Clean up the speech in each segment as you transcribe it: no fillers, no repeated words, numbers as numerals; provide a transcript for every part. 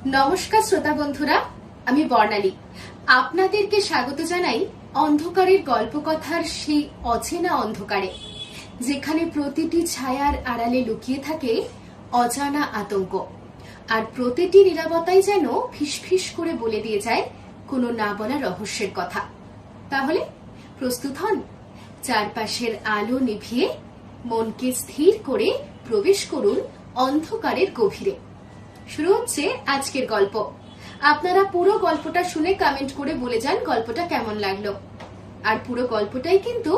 নমস্কার শ্রোতা বন্ধুরা, আমি বর্ণালী। আপনাদেরকে স্বাগত জানাই অন্ধকারের গল্পকথার সেই অচেনা অন্ধকারে, যেখানে প্রতিটি ছায়ার আড়ালে লুকিয়ে থাকে অজানা আতঙ্ক, আর প্রতিটি নীরবতাই যেন ফিসফিস করে বলে দিয়ে যায় কোনো না বলা রহস্যের কথা। তাহলে প্রস্তুত হন, চারপাশের আলো নিভিয়ে মনকে স্থির করে প্রবেশ করুন অন্ধকারের গভীরে। শুরু হচ্ছে আজকের গল্প। আপনারা পুরো গল্পটা শুনে কমেন্ট করে বলে যান গল্পটা কেমন লাগলো। আর পুরো গল্পটাই কিন্তু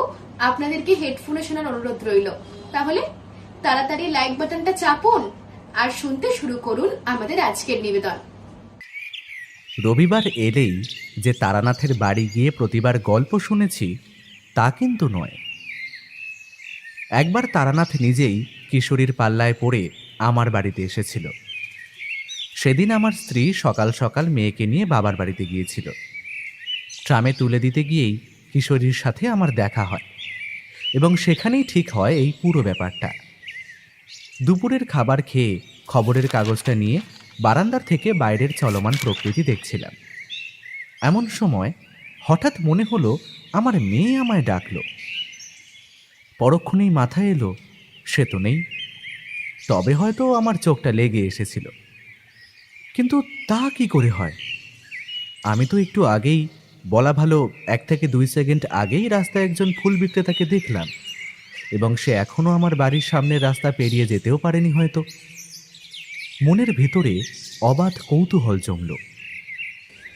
আপনাদেরকে হেডফোনে শোনার অনুরোধ রইল। তাহলে তাড়াতাড়ি লাইক বাটনটা চাপুন আর শুনতে শুরু করুন আমাদের আজকের নিবেদন। রবিবার এলেই যে তারানাথের বাড়ি গিয়ে প্রতিবার গল্প শুনেছি তা কিন্তু নয়। একবার তারানাথ নিজেই কিশোরীর পাল্লায় পড়ে আমার বাড়িতে এসেছিল। সেদিন আমার স্ত্রী সকাল সকাল মেয়েকে নিয়ে বাবার বাড়িতে গিয়েছিল। ট্রামে তুলে দিতে গিয়েই কিশোরীর সাথে আমার দেখা হয় এবং সেখানেই ঠিক হয় এই পুরো ব্যাপারটা। দুপুরের খাবার খেয়ে খবরের কাগজটা নিয়ে বারান্দার থেকে বাইরের চলমান প্রকৃতি দেখছিলাম। এমন সময় হঠাৎ মনে হলো আমার মেয়ে আমায় ডাকলো। পরক্ষণেই মাথায় এলো সে তো নেই। তবে হয়তো আমার চোখটা লেগে এসেছিল, কিন্তু তা কি করে হয়? আমি তো একটু আগেই, বলা ভালো 1 থেকে 2 সেকেন্ড আগেই রাস্তায় একজন ফুল বিক্রেতাকে দেখলাম, এবং সে এখনো আমার বাড়ির সামনের রাস্তা পেরিয়ে যেতেও পারেনি হয়তো। মনের ভেতরে অবাধ কৌতূহল জমল।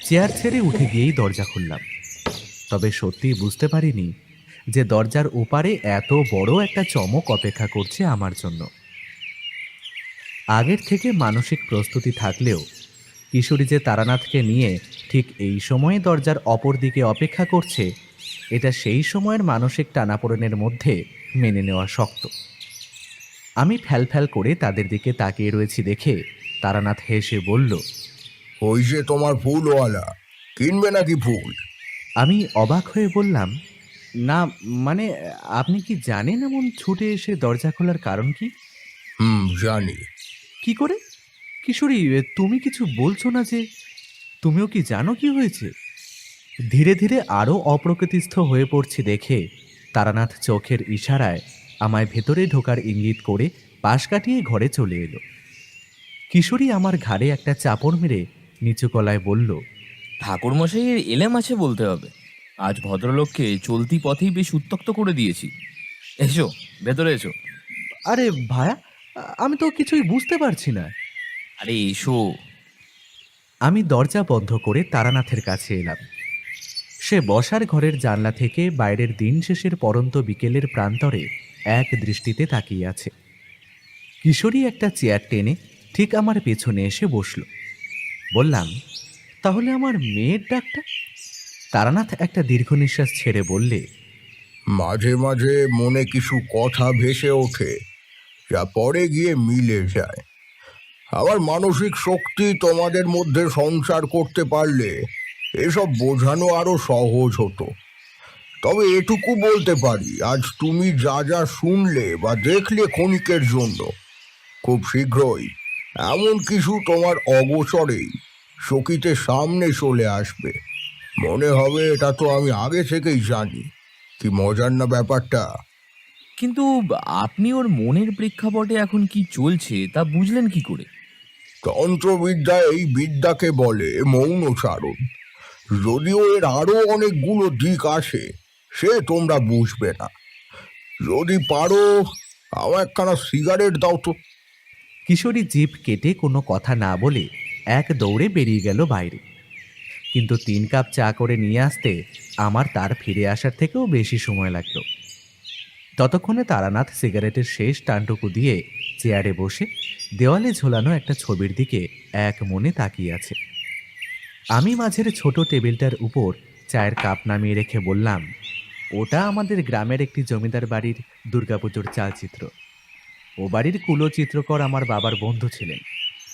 চেয়ার ছেড়ে উঠে গিয়েই দরজা খুললাম। তবে সত্যিই বুঝতে পারিনি যে দরজার ওপারে এত বড় একটা চমক অপেক্ষা করছে আমার জন্য। আগের থেকে মানসিক প্রস্তুতি থাকলেও কিশোরী যে তারানাথকে নিয়ে ঠিক এই সময়ে দরজার অপর দিকে অপেক্ষা করছে, এটা সেই সময়ের মানসিক টানাপোড়েনের মধ্যে মেনে নেওয়া শক্ত। আমি ফ্যালফ্যাল করে তাদের দিকে তাকিয়ে রয়েছি দেখে তারানাথ হেসে বলল, ওই যে তোমার ফুলওয়ালা, কিনবে নাকি ফুল? আমি অবাক হয়ে বললাম, না মানে আপনি কি জানেন এমন ছুটে এসে দরজা খোলার কারণ কি? জানি। কি করে? কিশোরী, তুমি কিছু বলছো না যে? তুমিও কি জানো কি হয়েছে? ধীরে ধীরে আরও অপ্রকৃতিস্থ হয়ে পড়ছি দেখে তারানাথ চোখের ইশারায় আমায় ভেতরে ঢোকার ইঙ্গিত করে পাশ কাটিয়ে ঘরে চলে এলো। কিশোরী আমার ঘাড়ে একটা চাপড় মেরে নিচু গলায় বলল, ঠাকুরমশাইয়ের এলেম আছে বলতে হবে। আজ ভদ্রলোককে চলতি পথেই বেশ উত্ত্যক্ত করে দিয়েছি। এসো, ভেতরে এসো। আরে ভায়া, আমি তো কিছুই বুঝতে পারছি না। আরে এসো। আমি দরজা বন্ধ করে তারানাথের কাছে এলাম। সে বসার ঘরের জানলা থেকে বাইরের দিন শেষের পরন্ত বিকেলের প্রান্তরে এক দৃষ্টিতে তাকিয়ে আছে। কিশোরী একটা চেয়ার টেনে ঠিক আমার পেছনে এসে বসল। বললাম, তাহলে আমার মেয়ের ডাকটা? তারানাথ একটা দীর্ঘ নিঃশ্বাস ছেড়ে বললে, মাঝে মাঝে মনে কিছু কথা ভেসে ওঠে, যা পরে গিয়ে মিলে যায়। আবার মানসিক শক্তি তোমাদের মধ্যে সঞ্চার করতে পারলে এসব বোঝানো আরো সহজ হতো। তবে এটুকু বলতে পারি, আজ তুমি যা যা শুনলে বা দেখলে ক্ষণিকের জন্য, খুব শীঘ্রই এমন কিছু তোমার অগোচরেই চকিতে সামনে চলে আসবে। মনে হবে এটা তো আমি আগে থেকেই জানি। কি মজার না ব্যাপারটা? কিন্তু আপনি ওর মনের প্রেক্ষাপটে এখন কি চলছে তা বুঝলেন কি করে? তন্ত্রবিদ্যায় এই বিদ্যাকে বলে মৌনচারণ। যদিও এর আরো অনেকগুলো দিক আছে, সে তোমরা বুঝবে না। যদি পারো আমার একখানা সিগারেট দাও তো। কিশোরী জিভ কেটে কোনো কথা না বলে এক দৌড়ে বেরিয়ে গেল বাইরে। কিন্তু 3 কাপ চা করে নিয়ে আসতে আমার তার ফিরে আসার থেকেও বেশি সময় লাগলো। ততক্ষণে তারানাথ সিগারেটের শেষ টানটুকু দিয়ে চেয়ারে বসে দেওয়ালে ঝোলানো একটা ছবির দিকে এক মনে তাকিয়ে আছে। আমি মাঝের ছোট টেবিলটার উপর চায়ের কাপ নামিয়ে রেখে বললাম, ওটা আমাদের গ্রামের একটি জমিদার বাড়ির দুর্গাপুজোর চালচিত্র। ও বাড়ির কুলো চিত্রকর আমার বাবার বন্ধু ছিলেন,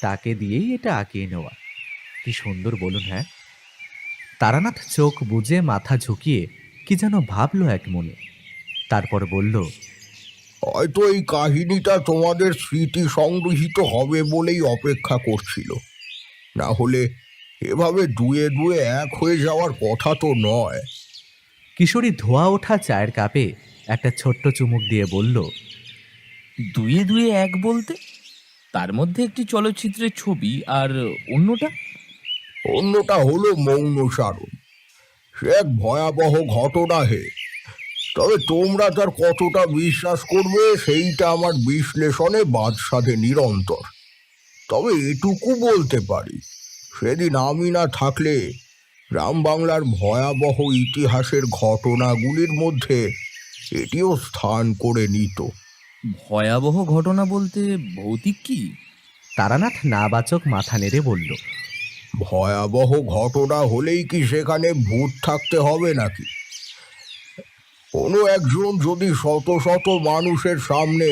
তাকে দিয়েই এটা আঁকিয়ে নেওয়া। কি সুন্দর বলুন, হ্যাঁ? তারানাথ চোখ বুজে মাথা ঝুঁকিয়ে কি যেন ভাবলো এক মনে, তারপর বলল, হয়তো এই কাহিনীটা তোমাদের স্মৃতি সংগৃহীত হবে বলেই অপেক্ষা করছিল। না হলে এভাবে দুয়ে দুয়ে এক হয়ে যাওয়ার কথা তো নয়। কিশোরী ধোয়া ওঠা চায়ের কাপে একটা ছোট্ট চুমুক দিয়ে বলল, দুয়ে দুয়ে এক বলতে? তার মধ্যে একটি চলচ্চিত্রের ছবি আর অন্যটা? অন্যটা হলো মৌন সারণ। সে এক ভয়াবহ ঘটনা হে। তবে তোমরা তার কতটা বিশ্বাস করবে সেইটা আমার বিশ্লেষণে বাদ সাধে নিরন্তর। তবে এটুকু বলতে পারি, সেদিন আমি না থাকলে গ্রাম বাংলার ভয়াবহ ইতিহাসের ঘটনাগুলির মধ্যে এটিও স্থান করে নিত। ভয়াবহ ঘটনা বলতে ভৌতিক কি? তারানাথ নাবাচক মাথা নেড়ে বলল, ভয়াবহ ঘটনা হলেই কি সেখানে ভূত থাকতে হবে নাকি? কোনো একজন যদি শত শত মানুষের সামনে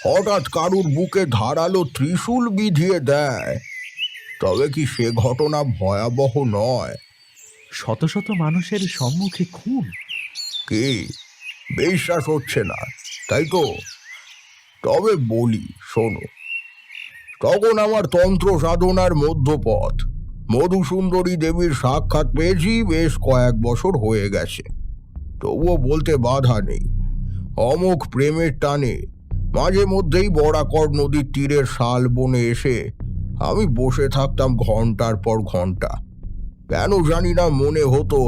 হঠাৎ কারুর বুকে ধারালো ত্রিশূল বিধিয়ে দেয়, তবে কি সে ঘটনা ভয়াবহ নয়? শত শত মানুষের সম্মুখে খুন? কি বিশ্বাস হচ্ছে না, তাই তো? তবে বলি শোনো। তখন আমার তন্ত্র সাধনার মধ্যপথ মধুসুন্দরী দেবীর সাক্ষাৎ পেয়েছি বেশ কয়েক বছর হয়ে গেছে। তবুও বলতে বাধা নেই, অমোঘ প্রেমের টানে মাঝে মধ্যেই বরাকর নদীর তীরের শাল বনে এসে আমি বসে থাকতাম ঘন্টার পর ঘন্টা। কেন জানি না মনে হতো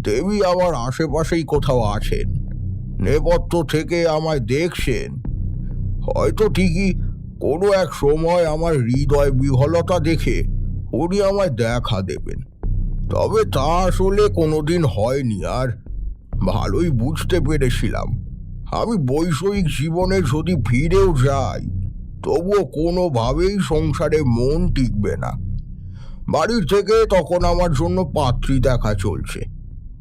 দেবী আমার আশেপাশেই কোথাও আছেন, নেপথ্য থেকে আমায় দেখছেন। হয়তো ঠিকই কোনো এক সময় আমার হৃদয় বিহলতা দেখে উনি আমায় দেখা দেবেন। তবে তা আসলে কোনোদিন হয়নি। আর ভালোই বুঝতে পেরেছিলাম আমি বৈষয়িক জীবনে যদি ফিরেও যাই, তবুও কোনোভাবেই সংসারে মন টিকবে না। বাড়ির থেকে তখন আমার জন্য পাত্রী দেখা চলছে।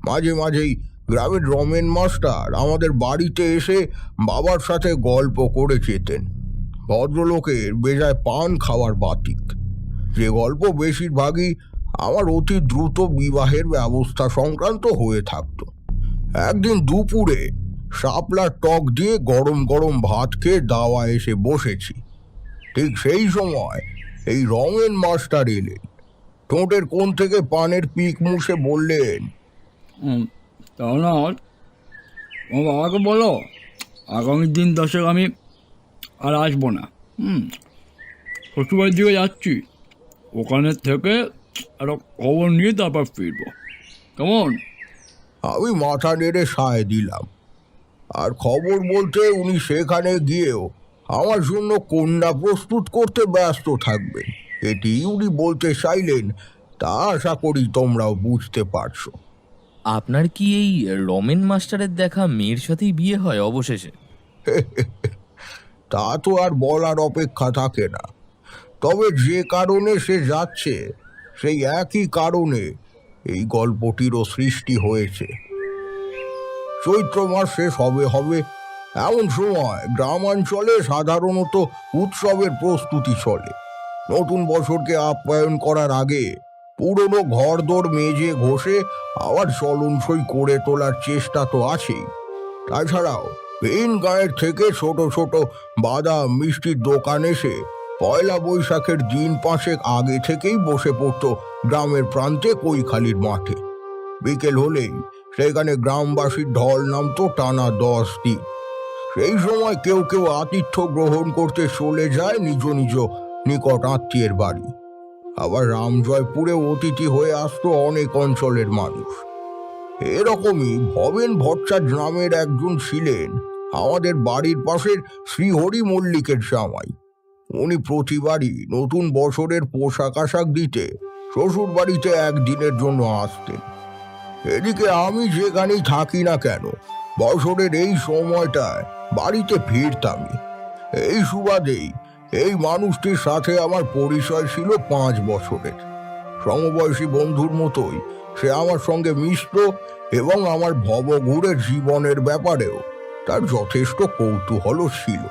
মাঝে মাঝেই গ্রামের রমেন মাস্টার আমাদের বাড়িতে এসে বাবার সাথে গল্প করে যেতেন। ভদ্রলোকের বেজায় পান খাওয়ার বাতিক, যে গল্প বেশিরভাগই আমার অতি দ্রুত বিবাহের ব্যবস্থা সংক্রান্ত হয়ে থাকতো। একদিন দুপুরে শাপলার টক দিয়ে গরম গরম ভাত খেয়ে দাওয়া এসে বসেছি। ঠিক সেই সময় এই রমেন মাস্টার এলেন। ঠোঁটের কোণ থেকে পানের পিক মুছে বললেন, তাহলে আমার বাবাকে বলো আগামী দিন 10 আমি আর আসবো না। শ্বশুরবাড়ির দিকে যাচ্ছি, ওখানে থেকে একটা খবর নিয়ে তারপর ফিরবো, কেমন? আমি মাথা নেড়ে সায় দিলাম। আর খবর বলতে উনি সেখানে গিয়েও আমার জন্য কন্যা প্রস্তুত করতে ব্যস্ত থাকবেন, এটি উনি বলতে চাইলেন। তা আশা করি তোমরাও বুঝতে পারছো। আপনার কি এই রমেন মাস্টারের দেখা মেয়ের সাথেই বিয়ে হয় অবশেষে? তা তো আর বলার অপেক্ষা থাকে না। তবে যে কারণে সে যাচ্ছে, সেই একই কারণে এই গল্পটিরও সৃষ্টি হয়েছে। চৈত্র মাস শেষ হবে এমন সময় গ্রামাঞ্চলে সাধারণত উৎসবের প্রস্তুতি চলে। নতুন বছরকে আপ্যায়ন করার আগে পুরনো ঘরদোর মেজে ঘষে আবার চলনসই করে তোলার চেষ্টা তো আছেই। তাছাড়াও ভিন গাঁয়ের থেকে ছোট ছোট বাদাম মিষ্টির দোকান এসে পয়লা বৈশাখের দিন 5 আগে থেকেই বসে পড়তো গ্রামের প্রান্তে কৈখালির মাঠে। বিকেল হলেই সেখানে গ্রামবাসীর ঢল নামতো টানা 10 দিন। সেই সময় কেউ কেউ আতিথ্য গ্রহণ করতে চলে যায় নিজ নিজ নিকট আত্মীয়ের বাড়ি। আবার রামজয়পুরে অতিথি হয়ে আসতো অনেক অঞ্চলের মানুষ। এরকমই ভবেন ভট্টাচার্য নামের একজন ছিলেন আমাদের বাড়ির পাশের শ্রীহরি মল্লিকের জামাই। উনি প্রতিবারই নতুন বছরের পোশাক আশাক দিতে শ্বশুর বাড়িতে একদিনের জন্য আসতেন। এদিকে আমি যেখানেই থাকি না কেন, বছরের এই সময়টায় বাড়িতে ফিরতামই। এই সুবাদেই এই মানুষটির সাথে আমার পরিচয় ছিল 5 বছরের। সমবয়সী বন্ধুর মতোই সে আমার সঙ্গে মিশত এবং আমার ভবঘুরের জীবনের ব্যাপারেও তার যথেষ্ট কৌতূহল ছিল।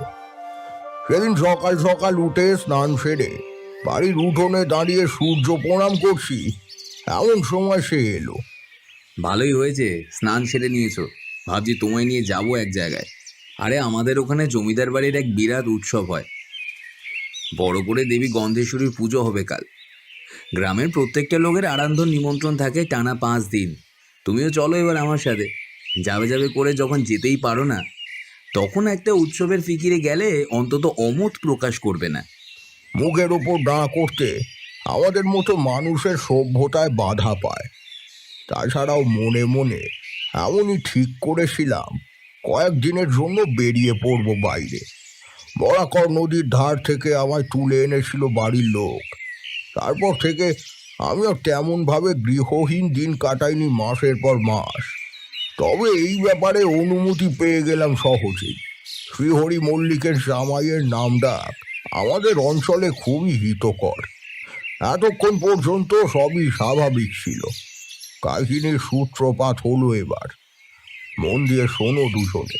সেদিন সকাল সকাল উঠে স্নান সেরে বাড়ির উঠোনে দাঁড়িয়ে সূর্য প্রণাম করছি, এমন সময় সে এলো। ভালোই হয়েছে স্নান সেরে নিয়েছো, ভাবছি তোমায় নিয়ে যাব এক জায়গায়। আরে আমাদের ওখানে জমিদার বাড়ির এক বিরাট উৎসব হয়, বড় করে দেবী গন্ধেশ্বরীর পুজো হবে কাল। গ্রামের প্রত্যেকটা লোকের আরান্ধন নিমন্ত্রণ থাকে টানা 5 দিন। তুমিও চলো এবার আমার সাথে। যাবে যাবে করে যখন যেতেই পারো না, তখন একটা উৎসবের ফিকিরে গেলে অন্তত অমত প্রকাশ করবে না। মুখের ওপর না করতে আমাদের মতো মানুষের সভ্যতায় বাধা পায়। তাছাড়াও মনে মনে এমনই ঠিক করেছিলাম কয়েকদিনের জন্য বেরিয়ে পড়ব বাইরে। বরাকর নদীর ধার থেকে আমায় তুলে এনেছিল বাড়ির লোক। তারপর থেকে আমিও তেমনভাবে গৃহহীন দিন কাটাইনি মাসের পর মাস। তবে এই ব্যাপারে অনুমতি পেয়ে গেলাম সহজেই। শ্রীহরি মল্লিকের জামাইয়ের নাম ডাক আমাদের অঞ্চলে খুবই হিতকর। এতক্ষণ পর্যন্ত সবই স্বাভাবিক ছিল। কাহিনীর সূত্রপাত হলো এবার। মন দিয়ে শোনো দুজনে।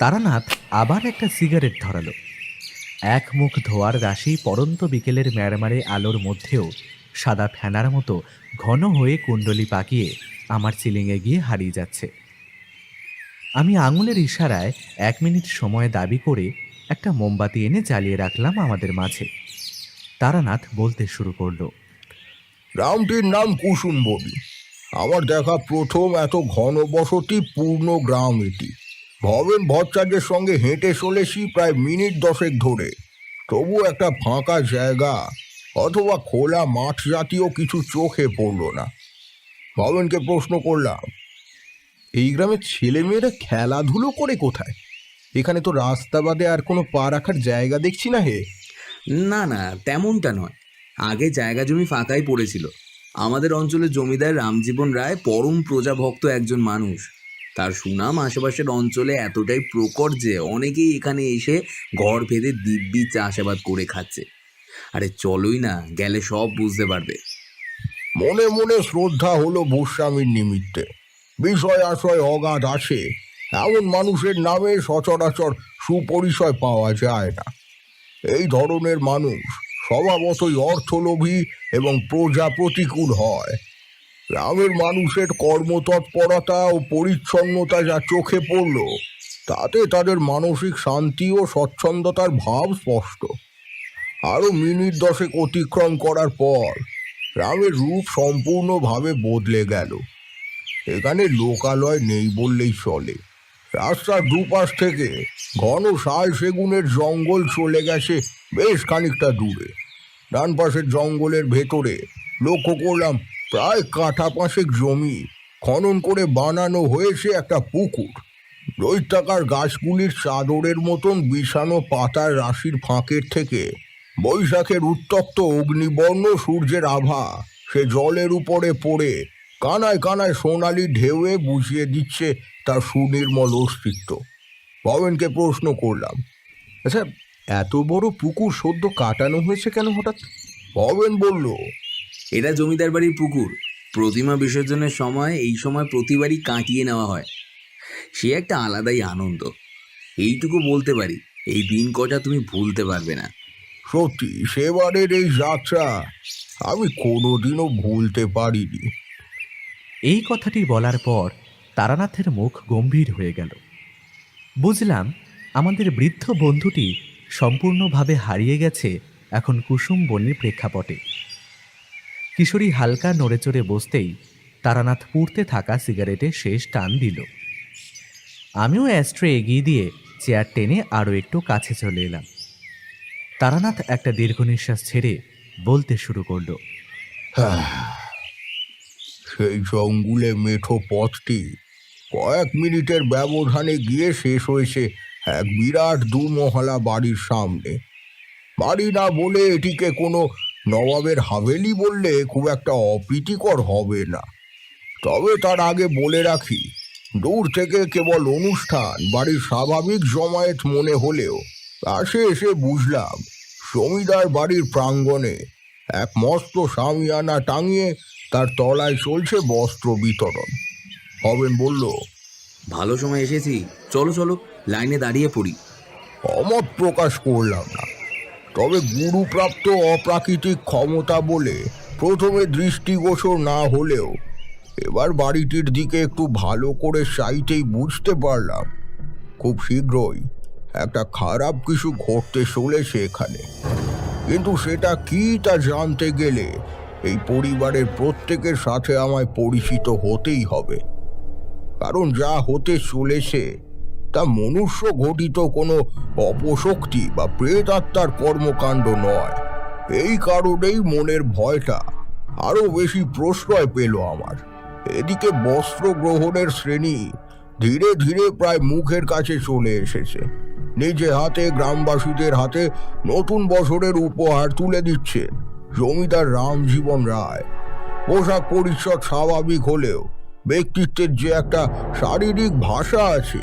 তারানাথ আবার একটা সিগারেট ধরালো। এক মুখ ধোয়ার রাশি পরন্ত বিকেলের ম্যারমারে আলোর মধ্যেও সাদা ফেনার মতো ঘন হয়ে কুণ্ডলি পাকিয়ে আমার সিলিংয়ে গিয়ে হারিয়ে যাচ্ছে। আমি আঙুলের ইশারায় 1 মিনিট সময় দাবি করে একটা মোমবাতি এনে জ্বালিয়ে রাখলাম আমাদের মাঝে। তারানাথ বলতে শুরু করলো। গ্রামটির নাম কুসুমবনি। আমার দেখা প্রথম এত ঘনবসতি পূর্ণ গ্রাম এটি। ভবেন ভট্টাচার্যের সঙ্গে হেঁটে চলেছি প্রায় মিনিট 10 ধরে। তবু একটা ফাঁকা জায়গা অথবা খোলা মাঠ জাতীয় কিছু চোখে পড়ল না। ভবেনকে প্রশ্ন করলাম, এই গ্রামের ছেলেমেয়েরা খেলাধুলো করে কোথায়? এখানে তো রাস্তা বাদে আর কোনো পা রাখার জায়গা দেখছি না হে। না না, তেমনটা নয়। আগে জায়গা জমি ফাঁকাই পড়েছিল। আমাদের অঞ্চলের জমিদার রামজীবন রায় পরম প্রজাভক্ত একজন মানুষ। তার সুনাম আশেপাশের অঞ্চলে এতটাই প্রকট যে অনেকেই এখানে এসে ঘর ভেদে দিব্যি চাষাবাদ করে খাচ্ছে। আরে চলোই না, গেলে সব বুঝতে পারবে। মনে মনে শ্রদ্ধা হলো ভূস্বামীর নিমিত্তে। বিষয় আশয় অগাধ আছে এমন মানুষের নামে সচরাচর সুপরিচয় পাওয়া যায় না। এই ধরনের মানুষ স্বভাবতই অর্থলোভী এবং প্রজা প্রতিকূল হয়। গ্রামের মানুষের কর্মতৎপরতা ও পরিচ্ছন্নতা যা চোখে পড়ল, তাতে তাদের মানসিক শান্তি ও স্বচ্ছন্দতার ভাব স্পষ্ট। আরও মিনিট 10 অতিক্রম করার পর গ্রামের রূপ সম্পূর্ণভাবে বদলে গেল। এখানে লোকালয় নেই বললেই চলে। রাস্তার দুপাশ থেকে ঘন শাল সেগুনের জঙ্গল চলে গেছে বেশ খানিকটা দূরে। ডান পাশের জঙ্গলের ভেতরে লক্ষ্য করলাম প্রায় কাঠা 5 জমি খনন করে বানানো হয়েছে একটা পুকুর। দৈত্যাকার গাছগুলির চাদরের মতন বিছানো পাতার রাশির ফাঁকের থেকে বৈশাখের উত্তপ্ত অগ্নিবর্ণ সূর্যের আভা সে জলের উপরে পড়ে কানায় কানায় সোনালি ঢেউয়ে বুঝিয়ে দিচ্ছে তার সুনির্মল অস্তিত্ব। ভবেনকে প্রশ্ন করলাম, আচ্ছা, এত বড় পুকুর সদ্য কাটানো হয়েছে কেন হঠাৎ? ভবেন বলল, এটা জমিদার বাড়ির পুকুর। প্রতিমা বিসর্জনের সময় এই সময় প্রতিবারই কাটিয়ে নেওয়া হয়। সে একটা আলাদাই আনন্দ। এইটুকু বলতে পারি, এই দিন কটা তুমি ভুলতে পারবে না। সত্যি সেবারের এই যাত্রা আমি কোনোদিনও ভুলতে পারিনি। এই কথাটি বলার পর তারানাথের মুখ গম্ভীর হয়ে গেল। বুঝলাম আমাদের বৃদ্ধ বন্ধুটি সম্পূর্ণভাবে হারিয়ে গেছে এখন কুসুমবনির প্রেক্ষাপটে। কিশোরী হালকা নড়েচড়ে বসতেই তারানাথ পুড়তে থাকা সিগারেটে শেষ টান দিল। আমিও অ্যাস্ট্রে এগিয়ে দিয়ে চেয়ার টেনে আরও একটু কাছে চলে এলাম। তারানাথ একটা দীর্ঘ নিঃশ্বাস ছেড়ে বলতে শুরু করলো। সেই জঙ্গলে মেঠো পথটি কয়েক মিনিটের ব্যবধানে গিয়ে শেষ হয়েছে এক বিরাট 2 মহলা বাড়ির সামনে। বাড়ি না বলে এটিকে কোনো নবাবের হাভেলি বললে খুব একটা অপ্রীতিকর হবে না। তবে তার আগে বলে রাখি, দূর থেকে কেবল অনুষ্ঠান বাড়ির স্বাভাবিক জমায়েত মনে হলেও কাছে এসে বুঝলাম জমিদার বাড়ির প্রাঙ্গণে এক মস্ত সামিয়ানা টাঙিয়ে তার তলায় চলছে বস্ত্র বিতরণ। হবেন বলল, ভালো সময় এসেছি, চলো চলো লাইনে দাঁড়িয়ে পড়ি। অমত প্রকাশ করলাম না। তবে গুরুপ্রাপ্ত অপ্রাকৃতিক ক্ষমতা বলে প্রথমে দৃষ্টিগোচর না হলেও এবার বাড়িটির দিকে একটু ভালো করে চাইতেই বুঝতে পারলাম খুব শীঘ্রই একটা খারাপ কিছু ঘটতে চলেছে এখানে। কিন্তু সেটা কি তা জানতে গেলে এই পরিবারের প্রত্যেকের সাথে আমায় পরিচিত হতেই হবে, কারণ যা হতে চলেছে তা মনুষ্য ঘটিত কোনো অপশক্তি বা প্রেতাত্মার কর্মকাণ্ড নয়। এই কারণেই মনের ভয়টা আরো বেশি প্রশ্রয় পেল আমার। এদিকে বস্ত্র গ্রহণের শ্রেণী ধীরে ধীরে প্রায় মুখের কাছে চলে এসেছে। নিজে হাতে গ্রামবাসীদের হাতে নতুন বছরের উপহার তুলে দিচ্ছেন জমিদার রামজীবন রায়। পোশাক পরিচ্ছদ স্বাভাবিক হলেও ব্যক্তিত্বের যে একটা শারীরিক ভাষা আছে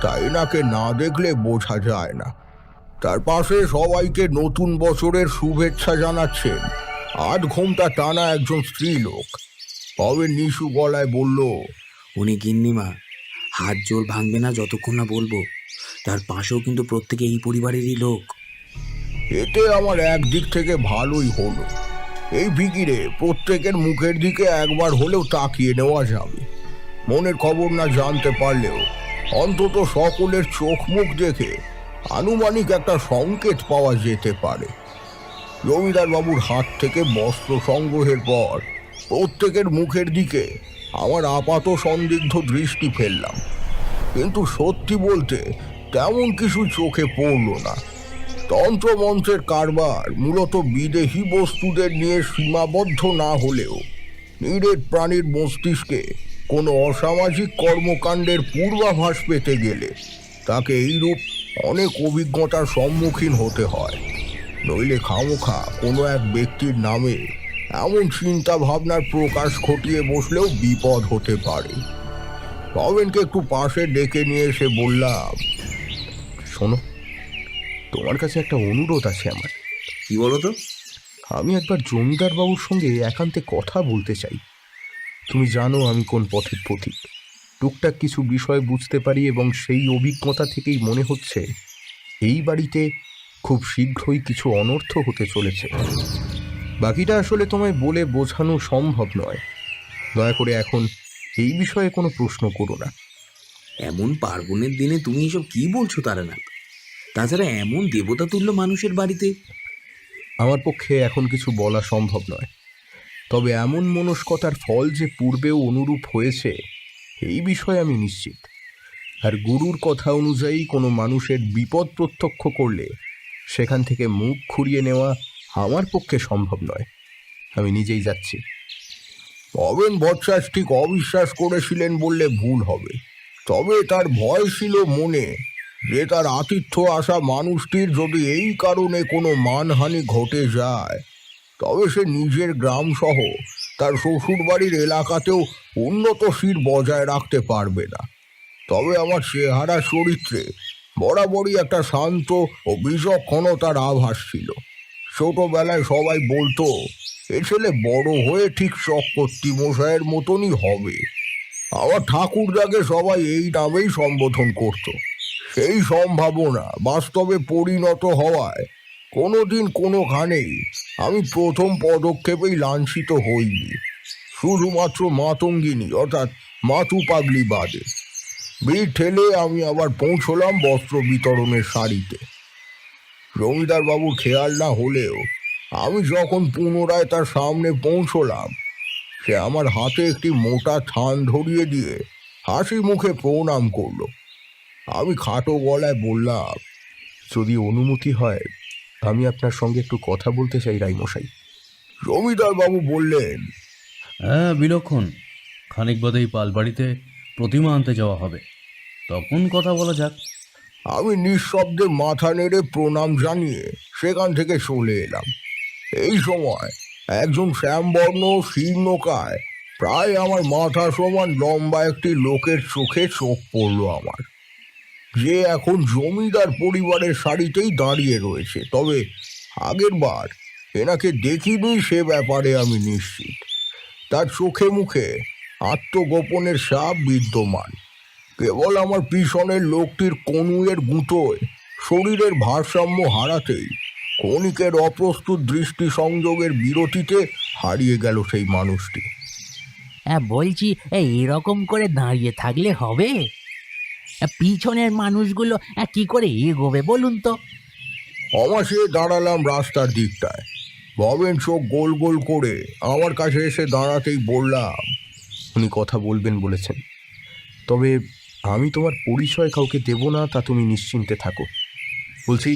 তা এনাকে না দেখলে বোঝা যায় না। তার পাশে সবাইকে নতুন বছরের শুভেচ্ছা জানাচ্ছেন 8 ঘন্টা টানা একজন স্ত্রীলোক। তবে নিশু গলায় বলল, উনি গিন্নিমা, হাত জোর ভাঙবে না যতক্ষণ না বলবো। তার পাশেও কিন্তু প্রত্যেকে এই পরিবারেরই লোক। এতে আমার একদিক থেকে ভালোই হলো। এই ফিকিরে প্রত্যেকের মুখের দিকে একবার হলেও তাকিয়ে নেওয়া যাবে। মনের খবর না জানতে পারলেও অন্তত সকলের চোখ মুখ দেখে আনুমানিক একটা সংকেত পাওয়া যেতে পারে। জমিদার বাবুর হাত থেকে বস্ত্র সংগ্রহের পর প্রত্যেকের মুখের দিকে আমার আপাত সন্দিগ্ধ দৃষ্টি ফেললাম, কিন্তু সত্যি বলতে তেমন কিছু চোখে পড়ল না। তন্ত্রমন্ত্রের কারবার মূলত বিদেহী বস্তুদের নিয়ে সীমাবদ্ধ না হলেও নিরেট প্রাণীর মস্তিষ্কে কোনো অসামাজিক কর্মকাণ্ডের পূর্বাভাস পেতে গেলে তাকে এইরূপ অনেক অভিজ্ঞতার সম্মুখীন হতে হয়। নইলে খামোখা কোনো এক ব্যক্তির নামে এমন চিন্তা ভাবনার প্রকাশ ঘটিয়ে বসলেও বিপদ হতে পারে। রবিনকে একটু পাশে ডেকে নিয়ে এসে বললাম, শোনো, তোমার কাছে একটা অনুরোধ আছে আমার। কি বলো তো? আমি একবার জমিদার বাবুর সঙ্গে একান্তে কথা বলতে চাই। তুমি জানো আমি কোন পথের পথিক। টুকটাক কিছু বিষয় বুঝতে পারি এবং সেই অভিজ্ঞতা থেকেই মনে হচ্ছে এই বাড়িতে খুব শীঘ্রই কিছু অনর্থ হতে চলেছে। বাকিটা আসলে তোমায় বলে বোঝানো সম্ভব নয়। দয়া করে এখন এই বিষয়ে কোনো প্রশ্ন করো না। এমন পার্বণের দিনে তুমি এসব কি বলছো তারানাথ? তাছাড়া এমন দেবতা তুল্য মানুষের বাড়িতে আমার পক্ষে এখন কিছু বলা সম্ভব নয়, তবে এমন মনস্কতার ফল যে পূর্বেও অনুরূপ হয়েছে এই বিষয়ে আমি নিশ্চিত। আর গুরুর কথা অনুযায়ী কোনো মানুষের বিপদ প্রত্যক্ষ করলে সেখান থেকে মুখ ঘুরিয়ে নেওয়া আমার পক্ষে সম্ভব নয়। আমি নিজেই যাচ্ছি। রবিন ভট্টাচ ঠিক অবিশ্বাস করেছিলেন বললে ভুল হবে। তবে তার ভয় ছিল মনে যে তার আতিথ্য আসা মানুষটির যদি এই কারণে কোনো মানহানি ঘটে যায় তবে সে নিজের গ্রাম সহ তার শ্বশুরবাড়ির এলাকাতেও উন্নত শির বজায় রাখতে পারবে না। তবে আমার চেহারা চরিত্রে বরাবরই একটা শান্ত ও বিচক্ষণতার আভাস ছিল। ছোটবেলায় সবাই বলতো এ ছেলে বড় হয়ে ঠিক চক্রবর্তী মশাইয়ের মতনই হবে। আমার ঠাকুরদাকে সবাই এই নামেই সম্বোধন করত। সেই সম্ভাবনা বাস্তবে পরিণত হওয়ায় কোনোদিন কোনোখানেই আমি প্রথম পদক্ষেপেই লাঞ্ছিত হইনি, শুধুমাত্র মাতঙ্গিনী অর্থাৎ মাতু পাগলি বাদে। ভিড় ঠেলে আমি আবার পৌঁছলাম বস্ত্র বিতরণের সারিতে। জমিদার বাবুর খেয়াল না হলেও আমি যখন পুনরায় তার সামনে পৌঁছলাম সে আমার হাতে একটি মোটা থান ধরিয়ে দিয়ে হাসি মুখে প্রণাম করলো। আমি খাটো গলায় বললাম, যদি অনুমতি হয় আমি আপনার সঙ্গে একটু কথা বলতে চাই রাইমশাই। জমিদার বাবু বললেন, হ্যাঁ বিলক্ষণ। খানিক বাদেই পালবাড়িতে প্রতিমা আনতে যাওয়া হবে, তখন কথা বলা যাক। আমি নিঃশব্দে মাথা নেড়ে প্রণাম জানিয়ে সেখান থেকে চলে এলাম। এই সময় একজন শ্যামবর্ণ শীর্ণকায় প্রায় আমার মাথা সমান লম্বা একটি লোকের চোখে চোখ পড়ল আমার, যে এখন জমিদার পরিবারের সারিতেই দাঁড়িয়ে রয়েছে। তবে আগের বার এনাকে দেখিনি সে ব্যাপারে আমি নিশ্চিত। তার চোখে মুখে আত্মগোপনের সাপ বিদ্যমান। কেবল আমার পিছনের লোকটির কনুয়ের গুঁতোয় শরীরের ভারসাম্য হারাতেই ক্ষণিকের অপ্রস্তুত দৃষ্টি সংযোগের বিরতিতে হারিয়ে গেল সেই মানুষটি। হ্যাঁ বলছি, এরকম করে দাঁড়িয়ে থাকলে হবে? পিছনের মানুষগুলো কি করে এগোবে বলুন তো? অমাসে দাঁড়ালাম রাস্তার দিকটায়। ভবেন চোখ গোল গোল করে আমার কাছে এসে দাঁড়াতেই বললাম, উনি কথা বলবেন বলেছেন, তবে আমি তোমার পরিচয় কাউকে দেব না, তা তুমি নিশ্চিন্তে থাকো। বলছি,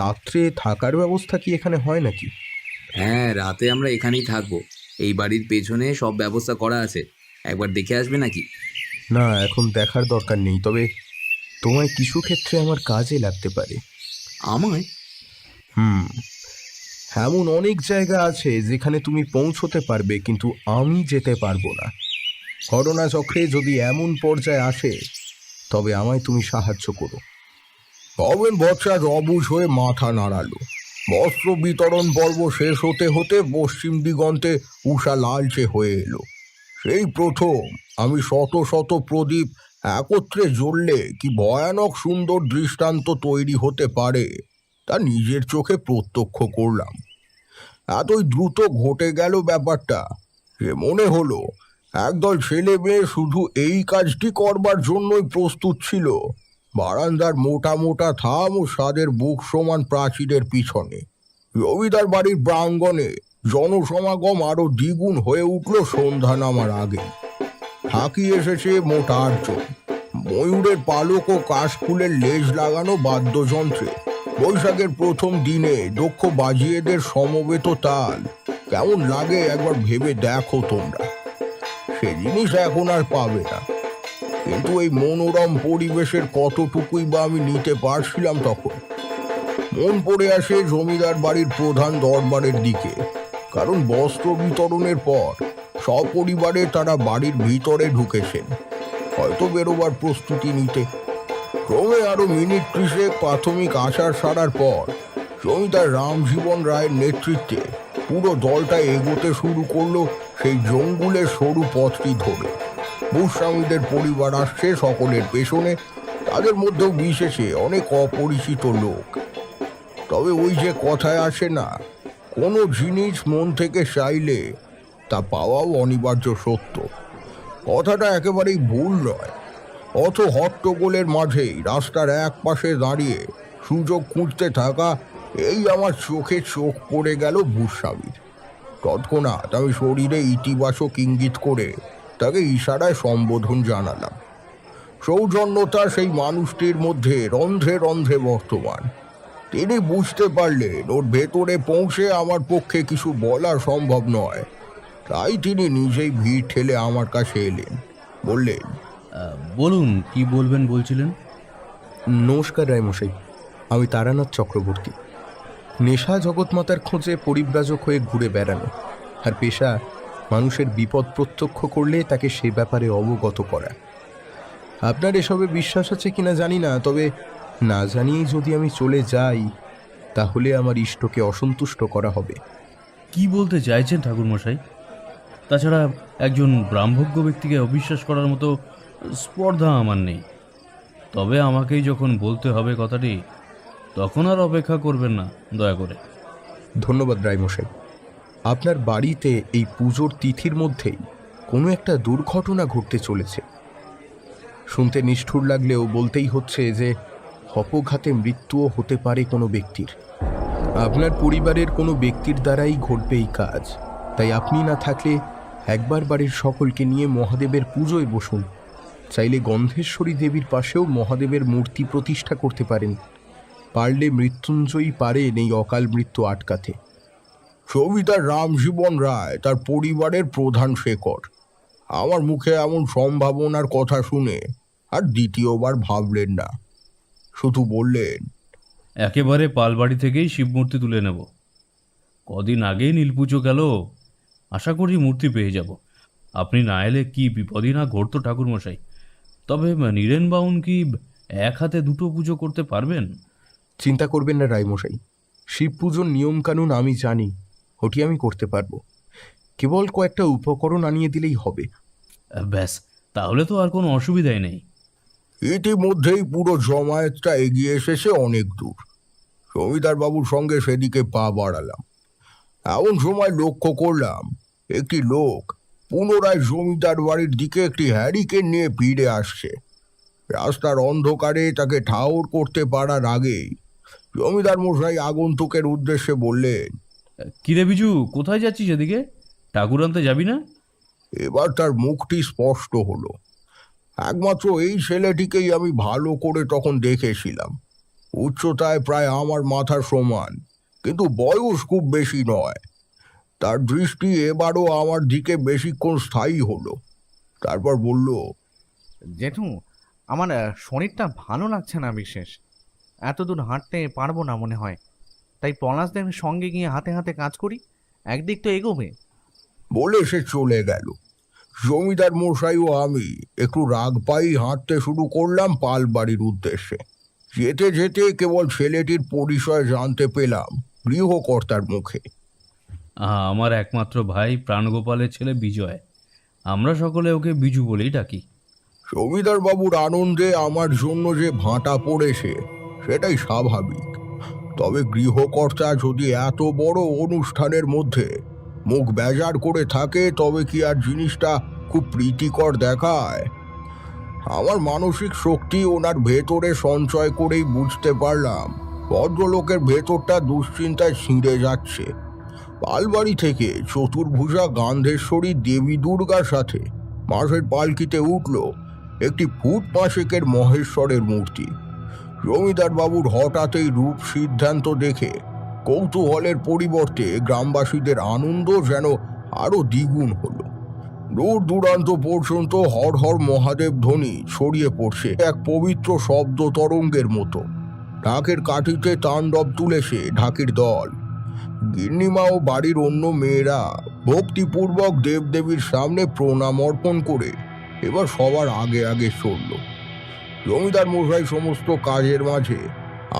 রাত্রে থাকার ব্যবস্থা কি এখানে হয় নাকি? হ্যাঁ, রাতে আমরা এখানেই থাকবো। এই বাড়ির পেছনে সব ব্যবস্থা করা আছে, একবার দেখে আসবে নাকি? না, এখন দেখার দরকার নেই, তবে তোমায় কিছু ক্ষেত্রে আমার কাজে লাগতে পারে। আমায়? এমন অনেক জায়গা আছে যেখানে তুমি পৌঁছতে পারবে, কিন্তু আমি যেতে পারবো না। ঘটনাচক্রে যদি এমন পর্যায়ে আসে, তবে আমায় তুমি সাহায্য করো। ভবেন বৎসা অবুঝ হয়ে মাথা নাড়ালো। বস্ত্র বিতরণ পর্ব শেষ হতে হতে পশ্চিম দিগন্তে উষা লালচে হয়ে এলো। সেই প্রথম আমি শত শত প্রদীপ একত্রে জ্বললে কি ভয়ানক সুন্দর দৃষ্টান্ত তৈরি হতে পারে তা নিজের চোখে প্রত্যক্ষ করলাম। এতই দ্রুত ঘটে গেল ব্যাপারটা যে মনে হলো একদল ছেলে মেয়ে শুধু এই কাজটি করবার জন্যই প্রস্তুত ছিল বারান্দার মোটা মোটা থাম ও সাদের বুক সমান প্রাচীরের পিছনে। জমিদার বাড়ির প্রাঙ্গণে জনসমাগম আরো দ্বিগুণ হয়ে উঠল সন্ধ্যা নামার আগে। থাকি এসেছে মোট ৮ জন। ময়ূরের পালক ও কাশফুলের লেজ লাগানো বাদ্যযন্ত্রে বৈশাখের প্রথম দিনে দক্ষ বাজিয়েদের সমবেত তাল কেমন লাগে একবার ভেবে দেখো তোমরা। সে জিনিস এখন আর পাবে না, কিন্তু এই মনোরম পরিবেশের কতটুকুই বা আমি নিতে পারছিলাম তখন। মন পড়ে আসে জমিদার বাড়ির প্রধান দরবারের দিকে, কারণ বস্ত্র বিতরণের পর সপরিবারে তারা বাড়ির ভিতরে ঢুকেছেন, হয়তো বেরোবার প্রস্তুতি নিতে। ক্রমে আরো মিনিট ৩০ প্রাথমিক আচার সারার পর জমিদার রামজীবন রায়ের নেতৃত্বে পুরো দলটা এগোতে শুরু করলো সেই জঙ্গুলের সরু পথটি ধরে। ভূস্বামীদের পরিবার আসছে সকলের পেছনে, তাদের মধ্যেও বিশেষে অনেক অপরিচিত লোক। তবে ওই যে কথায় আসে না, কোনো জিনিস মন থেকে চাইলে তা পাওয়াও অনিবার্য সত্য। কথাটা একেবারেই ভুল নয়। অত হট্টগোলের মাঝেই রাস্তার এক পাশে দাঁড়িয়ে সুযোগ খুঁজতে থাকা এই আমার চোখে চোখ পড়ে গেল ভূস্বামীর। তৎক্ষণাৎ আমি শরীরে ইতিবাচক ইঙ্গিত করে তাকে ইশারায় সম্বোধন জানালাম। সৌজন্যতা সেই মানুষটির মধ্যে রন্ধ্রে রন্ধ্রে বর্তমান। তিনি বুঝতে পারলেন ওর ভেতরে পৌঁছে আমার পক্ষে কিছু বলা সম্ভব নয়, তাই তিনি নিজেই ভিড় ঠেলে আমার কাছে এলেন। বললেন, বলুন, কি বলবেন বলছিলেন? নমস্কার রায়মশাই, আমি তারানাথ চক্রবর্তী। নেশা জগৎমাতার খোঁজে পরিব্রাজক হয়ে ঘুরে বেড়ানো, আর পেশা মানুষের বিপদ প্রত্যক্ষ করলে তাকে সে ব্যাপারে অবগত করা। আপনার এসবে বিশ্বাস আছে কিনা জানি না, তবে না জানিয়েই যদি আমি চলে যাই তাহলে আমার ইষ্টকে অসন্তুষ্ট করা হবে। কি বলতে চাইছেন ঠাকুরমশাই? তাছাড়া একজন ব্রাহ্মজ্ঞ ব্যক্তিকে অবিশ্বাস করার মতো স্পর্ধা আমার নেই। তবে আমাকেই যখন বলতে হবে কথাটি, তখন আর অপেক্ষা করবেন না দয়া করে। ধন্যবাদ রায়মশাই। আপনার বাড়িতে এই পুজোর তিথির মধ্যেই কোনো একটা দুর্ঘটনা ঘটতে চলেছে। শুনতে নিষ্ঠুর লাগলেও বলতেই হচ্ছে যে অপঘাতে মৃত্যুও হতে পারে কোনো ব্যক্তির। আপনার পরিবারের কোনো ব্যক্তির দ্বারাই ঘটবে এই কাজ, তাই আপনি না থাকলে একবার বাড়ির সকলকে নিয়ে মহাদেবের পুজোয় বসুন। চাইলে গন্ধেশ্বরী দেবীর পাশেও মহাদেবের মূর্তি প্রতিষ্ঠা করতে পারেন। পারলে মৃত্যুঞ্জয়ী পারেন এই অকাল মৃত্যু আটকাতে। জমিদার রামজীবন রায় তার পরিবারের প্রধান শেখর আমার মুখে এমন সম্ভাবনার কথা শুনে আর দ্বিতীয়বার ভাবলেন না, শুধু বললেন, একেবারে পালবাড়ি থেকেই শিবমূর্তি তুলে নেব। কদিন আগেই নীলপুজো গেল, আশা করি মূর্তি পেয়ে যাব। আপনি না এলে কি বিপদই না ঘটতো ঠাকুরমশাই। তবে নীরেন বাউন কি এক হাতে দুটো পুজো করতে পারবেন? চিন্তা করবেন না রায়মশাই, শিব পুজোর নিয়মকানুন আমি জানি, ওটি আমি করতে পারবো। কেবল কয়েকটা উপকরণ আনিয়ে দিলেই হবে। ব্যাস, তাহলে তো আর কোনো অসুবিধাই নেই। ইতিমধ্যেই পুরো জমায়েতটা এগিয়ে এসেছে অনেক দূর। জমিদার বাবুর সঙ্গে সেদিকে পা বাড়ালাম। এমন সময় লক্ষ্য করলাম একটি লোক পুনরায় জমিদার বাড়ির দিকে একটি হ্যারিকেন নিয়ে ফিরে আসছে। রাস্তার অন্ধকারে তাকে ঠাউর করতে পারার আগেই জমিদার মশাই আগন্তুকের উদ্দেশ্যে বললেন, কিরে বিজু, কোথায় যাচ্ছিস এদিকে? ঠাকুর আনতে যাবি না? এবার তার মুখটি স্পষ্ট হলো। একমাত্র এই ছেলেটিকেই আমি ভালো করে তখন দেখেছিলাম। উচ্চতায় প্রায় আমার মাথার সমান, কিন্তু বয়স খুব বেশি নয়। তার দৃষ্টি এবারও আমার দিকে বেশিক্ষণ স্থায়ী হলো। তারপর বলল, জেঠু, আমার শরীরটা ভালো লাগছে না বিশেষ। এত দূর হাঁটতে পারবো না মনে হয়, তাই পলাশদের সঙ্গে গিয়ে হাতে হাতে কাজ করি, একদিক তো এগোবে। বলে সে চলে গেল। জমিদার মশাই ও আমি একটু রাগ পাই হাঁটতে শুরু করলাম পালবাড়ির উদ্দেশ্যে। যেতে যেতে কেবল ছেলেটির পরিচয় জানতে পেলাম গৃহকর্তার মুখে। আমার একমাত্র ভাই প্রাণগোপালের ছেলে বিজয়। আমরা সকলে ওকে বিজু বলেই ডাকি। জমিদার বাবুর আনন্দে আমার জন্য যে ভাঁটা পড়েছে সেটাই স্বাভাবিক। তবে গৃহকর্তা যদি এত বড় অনুষ্ঠানের মধ্যে মুখ বেজার করে থাকে, তবে কি আর জিনিসটা খুব প্রীতিকর দেখায়? আমার মানসিক শক্তি ওনার ভেতরে সঞ্চয় করেই বুঝতে পারলাম ভদ্রলোকের ভেতরটা দুশ্চিন্তায় ছিঁড়ে যাচ্ছে। পালবাড়ি থেকে চতুর্ভুজা গান্ধেশ্বরী দেবী দুর্গার সাথে মাসের পালকিতে উঠল একটি ফুট পাঁচেকের মহেশ্বরের মূর্তি। জমিদার বাবুর হঠাৎই রূপ সিদ্ধান্ত দেখে কৌতূহলের পরিবর্তে গ্রামবাসীদের আনন্দ যেন আরো দ্বিগুণ হলো। দূর দূরান্ত পর্যন্ত হর হর মহাদেব ধ্বনি ছড়িয়ে পড়ছে এক পবিত্র শব্দ তরঙ্গের মতো। ঢাকের কাঠিতে তাণ্ডব তুলেছে ঢাকির দল। গিন্নিমা ও বাড়ির অন্য মেয়েরা ভক্তিপূর্বক দেবদেবীর সামনে প্রণাম অর্পণ করে এবার সবার আগে আগে চলল। জমিদার মশাই সমস্ত কাজের মাঝে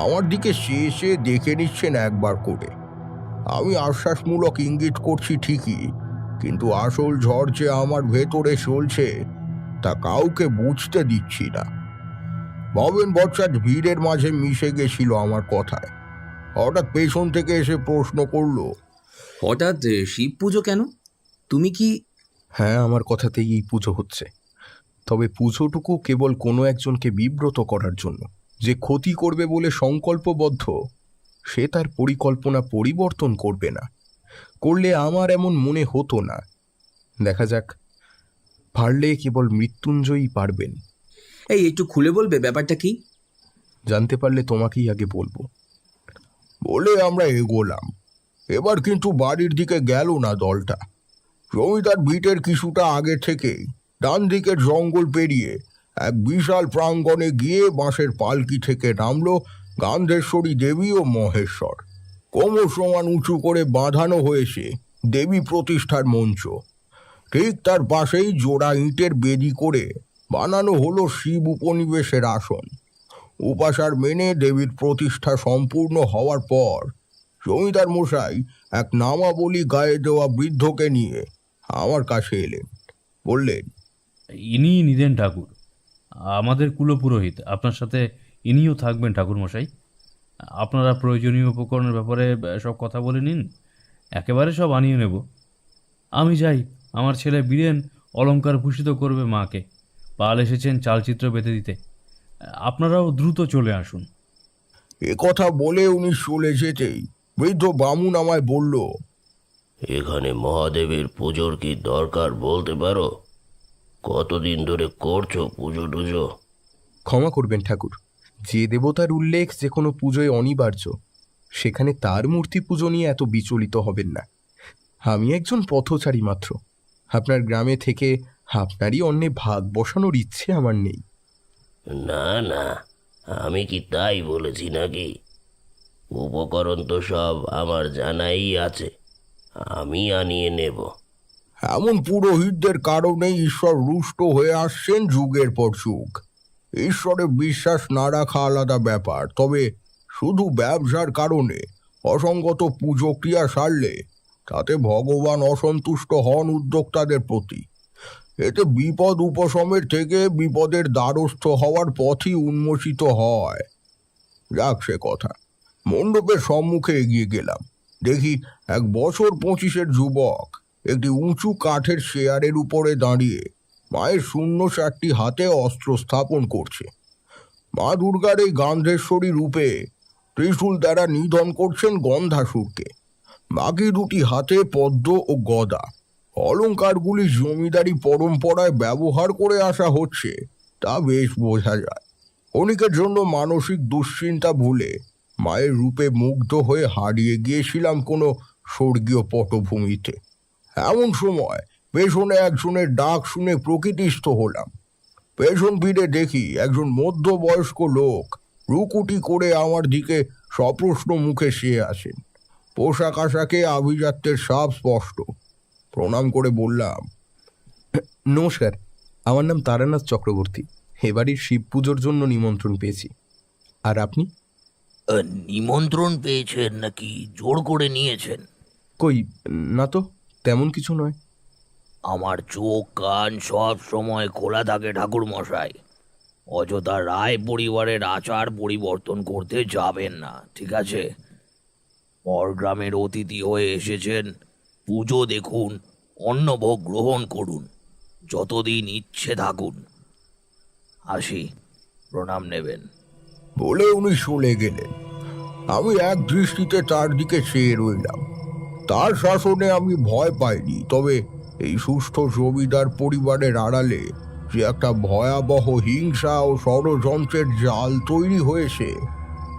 আমার দিকে চেয়ে চেয়ে দেখে নিচ্ছেন একবার করে। আমি আশ্বাসমূলক ইঙ্গিত করছি ঠিকই, কিন্তু আসল ঝড় যে আমার ভেতরে চলছে তা কাউকে বুঝতে দিচ্ছি না। ভবেন বচ্চার ভিড়ের মাঝে মিশে গেছিল আমার কথায়। হঠাৎ পেছন থেকে এসে প্রশ্ন করলো, হঠাৎ শিব পুজো কেন? তুমি কি? হ্যাঁ, আমার কথাতেই এই পুজো হচ্ছে। তবে পুজোটুকু কেবল কোনো একজনকে বিব্রত করার জন্য। যে ক্ষতি করবে বলে সংকল্পবদ্ধ সে তার পরিকল্পনা পরিবর্তন করবে না। করলে আমার এমন মনে হতো না। দেখা যাক, পারলে কেবল মৃত্যুঞ্জয়ই পারবেন। এই একটু খুলে বলবে ব্যাপারটা কি? জানতে পারলে তোমাকেই আগে বলবো। বলে আমরা এগোলাম। এবার কিন্তু বাড়ির দিকে গেল না দলটা। জমিদার ভিটের কিছুটা আগে থেকেই ডান দিকের জঙ্গল পেরিয়ে এক বিশাল প্রাঙ্গণে গিয়ে বাঁশের পালকি থেকে নামলো গান্ধেশ্বরী দেবী ও মহেশ্বর। কোমর সমান উঁচু করে বাঁধানো হয়েছে দেবী প্রতিষ্ঠার মঞ্চ। ঠিক তার পাশেই জোড়া ইটের বেদি করে বানানো হলো শিব উপনিবেশের আসন। উপাসার মেনে দেবীর প্রতিষ্ঠা সম্পূর্ণ হওয়ার পর জমিদার মশাই এক নামাবলী গায়ে দেওয়া বৃদ্ধকে নিয়ে আমার কাছে এলেন। বললেন, ইনিই নিদেন ঠাকুর, আমাদের কুলপুরোহিত। আপনার সাথে ইনিও থাকবেন ঠাকুর মশাই। আপনারা প্রয়োজনীয় উপকরণের ব্যাপারে সব কথা বলে নিন, একেবারে সব আনিয়ে নেব। আমি যাই, আমার ছেলে বীরেন অলংকার ভূষিত করবে মাকে। পাল এসেছেন চালচিত্র বেঁধে দিতে। আপনারাও দ্রুত চলে আসুন। এ কথা বলে উনি চলে যেতেই বৃদ্ধ বামুন আমায় বলল, এখানে মহাদেবের পুজোর কি দরকার বলতে পারো? কতদিন ধরে করছো পুজো টুজো? ক্ষমা করবেন ঠাকুর, যে দেবতার উল্লেখ যে কোনো পুজোয় অনিবার্য, সেখানে তার মূর্তি পুজো নিয়ে এত বিচলিত হবেন না। আমি একজন পথচারী মাত্র। আপনার গ্রামে থেকে আপনারই অন্যে ভাগ বসানোর ইচ্ছে আমার নেই। না না, আমি কি তাই বলেছি নাকি? উপকরণ তো সব আমার জানাই আছে, আমি আনিয়ে নেব। এমন পুরোহিতদের কারণে ঈশ্বর রুষ্ট হয়ে আসছেন যুগের পর যুগ। ঈশ্বরে বিশ্বাস না রাখা আলাদা ব্যাপার, তবে শুধু ব্যবসার কারণে অসঙ্গত পুজো ক্রিয়া সারলে তাতে ভগবান অসন্তুষ্ট হন উদ্যোক্তাদের প্রতি। এতে বিপদ উপশমের থেকে বিপদের দ্বারস্থ হওয়ার পথই উন্মোচিত হয়। যাক সে কথা। মণ্ডপের সম্মুখে এগিয়ে গেলাম। দেখি এক বছর 25-এর যুবক একটি উঁচু কাঠের চেয়ারের উপরে দাঁড়িয়ে মায়ের শূন্য 4টি হাতে অস্ত্র স্থাপন করছে। মা দুর্গার এই গান্ধেশ্বরী রূপে ত্রিশূল দ্বারা নিধন করছেন গন্ধাসুরকে। বাকি দুটি হাতে পদ্ম ও গদা। অলংকারগুলি জমিদারি পরম্পরায় ব্যবহার করে আসা হচ্ছে তা বেশ বোঝা যায়। ক্ষণিকের জন্য মানসিক দুশ্চিন্তা ভুলে মায়ের রূপে মুগ্ধ হয়ে হারিয়ে গিয়েছিলাম কোনো স্বর্গীয় পটভূমিতে। এমন সময় পেছনে একজনের ডাক শুনে প্রকৃতিস্থ হলাম। পেছন ফিরে দেখি একজন মধ্যবয়স্ক লোক রুকুটি করে আমার দিকে সপ্রশ্ন মুখে চেয়ে আসেন। পোশাক আশাকে আভিজাত্যের সাপ স্পষ্ট। প্রণাম করে বললাম, নমস্কার, আমার নাম তারানাথ চক্রবর্তী। এবারই শিব পুজোর জন্য নিমন্ত্রণ পেয়েছি। আর আপনি? নিমন্ত্রণ পেয়েছেন নাকি জোর করে নিয়েছেন? কই না তো, তেমন কিছু নয়। আমার চোখ কান সব সময় খোলা থাকে ঠাকুর মশাই। অযথা রায় পরিবারের আচার পরিবর্তন করতে যাবেন না, ঠিক আছে? পরগ্রামের অতিথি হয়ে এসেছেন, পুজো দেখুন, অন্নভোগ গ্রহণ করুন, যতদিন ইচ্ছে থাকুন। আসি, প্রণাম নেবেন। বলে উনি চলে গেলেন। আমি এক দৃষ্টিতে তার দিকে চেয়ে রইলাম। তার শাসনে আমি ভয় পাইনি, তবে এই সুস্থ জমিদার পরিবারের আড়ালে যে একটা ভয়াবহ হিংসা ও ষড়যন্ত্রের জাল তৈরি হয়েছে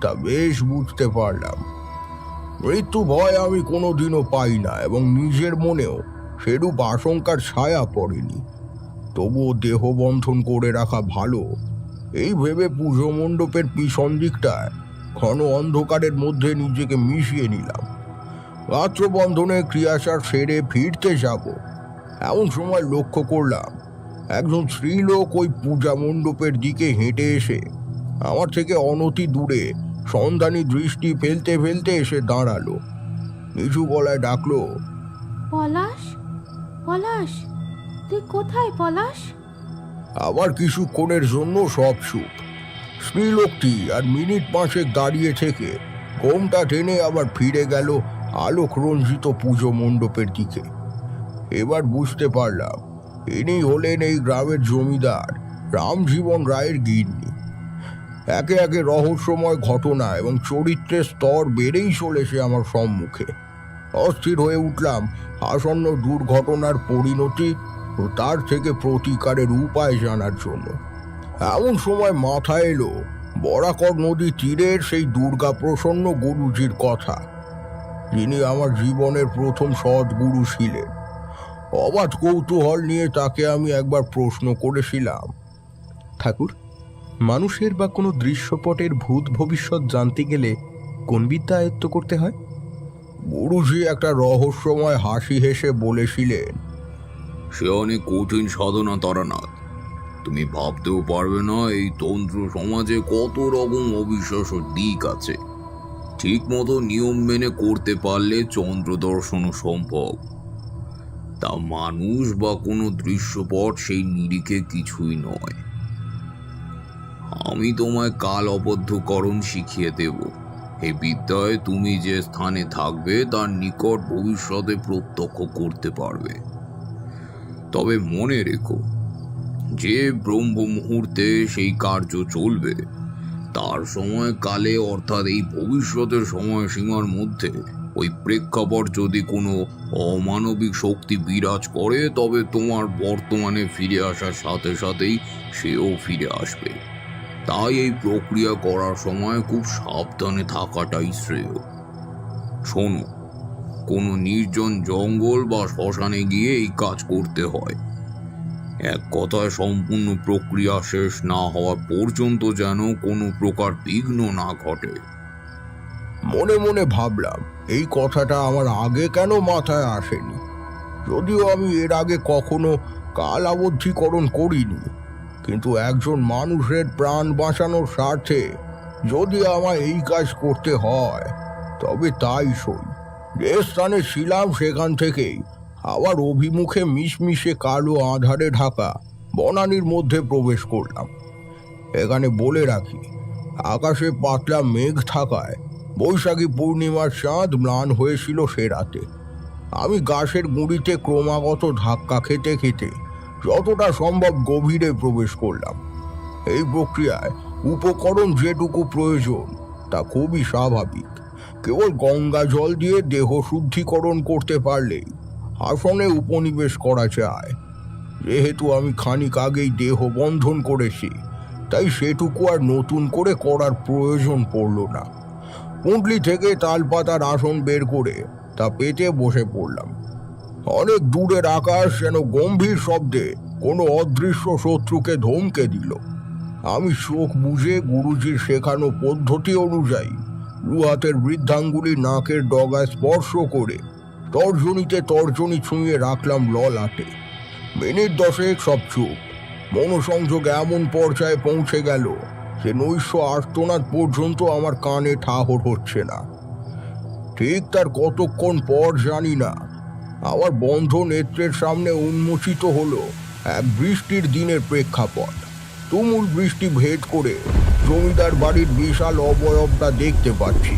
তা বেশ বুঝতে পারলাম। মৃত্যু ভয় আমি কোনোদিনও পাই না এবং নিজের মনেও সেরূপ আশঙ্কার ছায়া পড়েনি। তবুও দেহ বন্ধন করে রাখা ভালো, এই ভেবে পুজো মণ্ডপের পিছন দিকটায় ঘন অন্ধকারের মধ্যে নিজেকে মিশিয়ে নিলাম। রাত্রবন্ধনের ক্রিয়াচার সেরে ফিরতে যাব, এমন সময় লক্ষ্য করলাম একজন স্ত্রীলোক ওই পূজা মণ্ডপের দিকে হেঁটে এসে আমার থেকে অনতি দূরে সন্ধানী দৃষ্টি ফেলতে ফেলতে এসে দাঁড়ালো। নিচু গলায় ডাকলো, পলাশ, পলাশ, তুই কোথায় পলাশ? আবার কিছুক্ষণের জন্য সব চুপ। স্ত্রীলোকটি আর মিনিট 5 দাঁড়িয়ে থেকে ঘোমটা টেনে আবার ফিরে গেল আলোক রঞ্জিত পুজো মণ্ডপের দিকে। এবার বুঝতে পারলাম ইনি হলেন এই গ্রামের জমিদার রামজীবন রায়ের গিন্নি। একে একে রহস্যময় ঘটনা এবং চরিত্রের স্তর বেড়েই চলেছে আমার সম্মুখে। অস্থির হয়ে উঠলাম আসন্ন দুর্ঘটনার পরিণতি ও তার থেকে প্রতিকারের উপায় জানার জন্য। এমন সময় মাথায় এলো বরাকর নদী তীরের সেই দুর্গা প্রসন্ন গুরুজির কথা, যিনি আমার জীবনের প্রথম সদ্গুরু ছিলেন। অবাধ কৌতূহল নিয়ে তাকে আমি একবার প্রশ্ন করেছিলাম, ঠাকুর, মানুষের বা কোনো দৃশ্যপটের ভূত ভবিষ্যৎ জানতে গেলে কোন বিদ্যা আয়ত্ত করতে হয়? গুরুজি একটা রহস্যময় হাসি হেসে বলেছিলেন, সে অনেক কঠিন সাধনা তারানাথ। তুমি ভাবতেও পারবে না এই তন্ত্র সমাজে কত রকম অবিশ্বাস্য দিক আছে। ঠিক মতো নিয়ম মেনে করতে পারলে চন্দ্র দর্শনও সম্ভব। তা মানুষ বা কোনো দৃশ্যপট সেই নিরিখে কিছুই নয়। আমি তোমায় কাল অবদ্ধকরণ শিখিয়ে দেব। এই বিদ্যায় তুমি যে স্থানে থাকবে তার নিকট ভবিষ্যতে প্রত্যক্ষ করতে পারবে। তবে মনে রেখো, যে ব্রহ্ম মুহূর্তে সেই কার্য চলবে তার সময় কালে, অর্থাৎ এই ভবিষ্যতের সময়সীমার মধ্যে ওই প্রেক্ষাপট যদি কোনো অমানবিক শক্তি বিরাজ করে, তবে তোমার বর্তমানে ফিরে আসার সাথে সাথেই সেও ফিরে আসবে। তাই এই প্রক্রিয়া করার সময় খুব সাবধানে থাকাটাই শ্রেয়। শোনো, কোনো নির্জন জঙ্গল বা শ্মশানে গিয়ে এই কাজ করতে হয়। এক কথায় সম্পূর্ণ প্রক্রিয়া শেষ না হওয়া পর্যন্ত যেন কোনো প্রকার বিঘ্ন না ঘটে। মনে মনে ভাবলাম এই কথাটা আমার আগে কেন মাথায় আসেনি। যদিও আমি এর আগে কখনো কাল আবদ্ধীকরণ করিনি, কিন্তু একজন মানুষের প্রাণ বাঁচানোর স্বার্থে যদি আমায় এই কাজ করতে হয় তবে তাই সই। যে স্থানে ছিলাম সেখান থেকেই আবার অভিমুখে মিশমিশে কালো আঁধারে ঢাকা বনানীর মধ্যে প্রবেশ করলাম। এখানে বলে রাখি, আকাশে পাতলা মেঘ থাকায় বৈশাখী পূর্ণিমার চাঁদ ম্লান হয়েছিল সে রাতে। আমি গাছের গুঁড়িতে ক্রমাগত ধাক্কা খেতে খেতে যতটা সম্ভব গভীরে প্রবেশ করলাম। এই প্রক্রিয়ায় উপকরণ যেটুকু প্রয়োজন তা খুবই স্বাভাবিক। কেবল গঙ্গা জল দিয়ে দেহ শুদ্ধিকরণ করতে পারলেই আসনে উপনিবেশ করা যায়। যেহেতু আমি খানিক আগেই দেহ বন্ধন করেছি, তাই সেটুকু আর নতুন করে করার প্রয়োজন পড়ল না। পুঁটলি থেকে তালপাতার আসন বের করে তা পেতে বসে পড়লাম। অনেক দূরের আকাশ যেন গম্ভীর শব্দে কোনো অদৃশ্য শত্রুকে ধমকে দিল। আমি চোখ বুজে গুরুজির শেখানো পদ্ধতি অনুযায়ী রুহাতের বৃদ্ধাঙ্গুলি নাকের ডগায় স্পর্শ করে তর্জনীতে তর্জনী ছুঁয়ে রাখলাম ললাটে। মিনিট 10 সব চুপ। মনোসংযোগ এমন পর্যায়ে পৌঁছে গেল যে নৈশ আর্তনাদ পর্যন্ত আমার কানে ঠাহর হচ্ছে না। ঠিক তার কতক্ষণ পর জানি না, আমার বন্ধ নেত্রের সামনে উন্মোচিত হলো এক বৃষ্টির দিনের প্রেক্ষাপট। তুমুল বৃষ্টি ভেদ করে জমিদার বাড়ির বিশাল অবয়বটা দেখতে পাচ্ছি।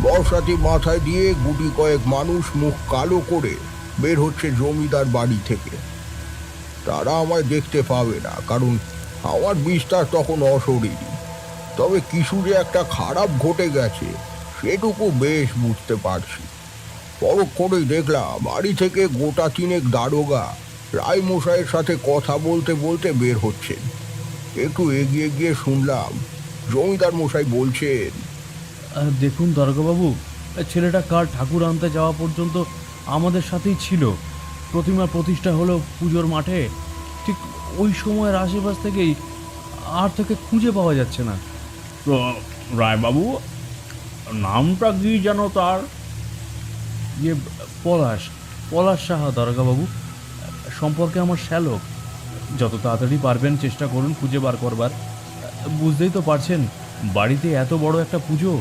বর্ষাতি মাথায় দিয়ে গুটি কয়েক মানুষ মুখ কালো করে বের হচ্ছে জমিদার বাড়ি থেকে। তারা আমায় দেখতে পাবে না, কারণ আমার বিস্তার তখন অশরীরী। তবে কিছু যে একটা খারাপ ঘটে গেছে সেটুকু বেশ বুঝতে পারছি। পরক্ষণেই দেখলাম বাড়ি থেকে গোটা 3 দারোগা রায়মশাইয়ের সাথে কথা বলতে বলতে বের হচ্ছেন। একটু এগিয়ে গিয়ে শুনলাম জমিদার মশাই বলছেন, দেখুন দারোগাবাবু, ছেলেটা কাল ঠাকুর আনতে যাওয়া পর্যন্ত আমাদের সাথেই ছিল। প্রতিমা প্রতিষ্ঠা হলো পুজোর মাঠে, ঠিক ওই সময়ের আশেপাশ থেকেই আর থেকে খুঁজে পাওয়া যাচ্ছে না। তো রায়বাবু, নামটা কি যেন তার? ইয়ে, পলাশ পলাশ সাহা দারোগাবাবু। সম্পর্কে আমার শ্যালক। যত তাড়াতাড়ি পারবেন চেষ্টা করুন খুঁজে বার করবার। বুঝতেই তো পারছেন, বাড়িতে এত বড় একটা পুজো।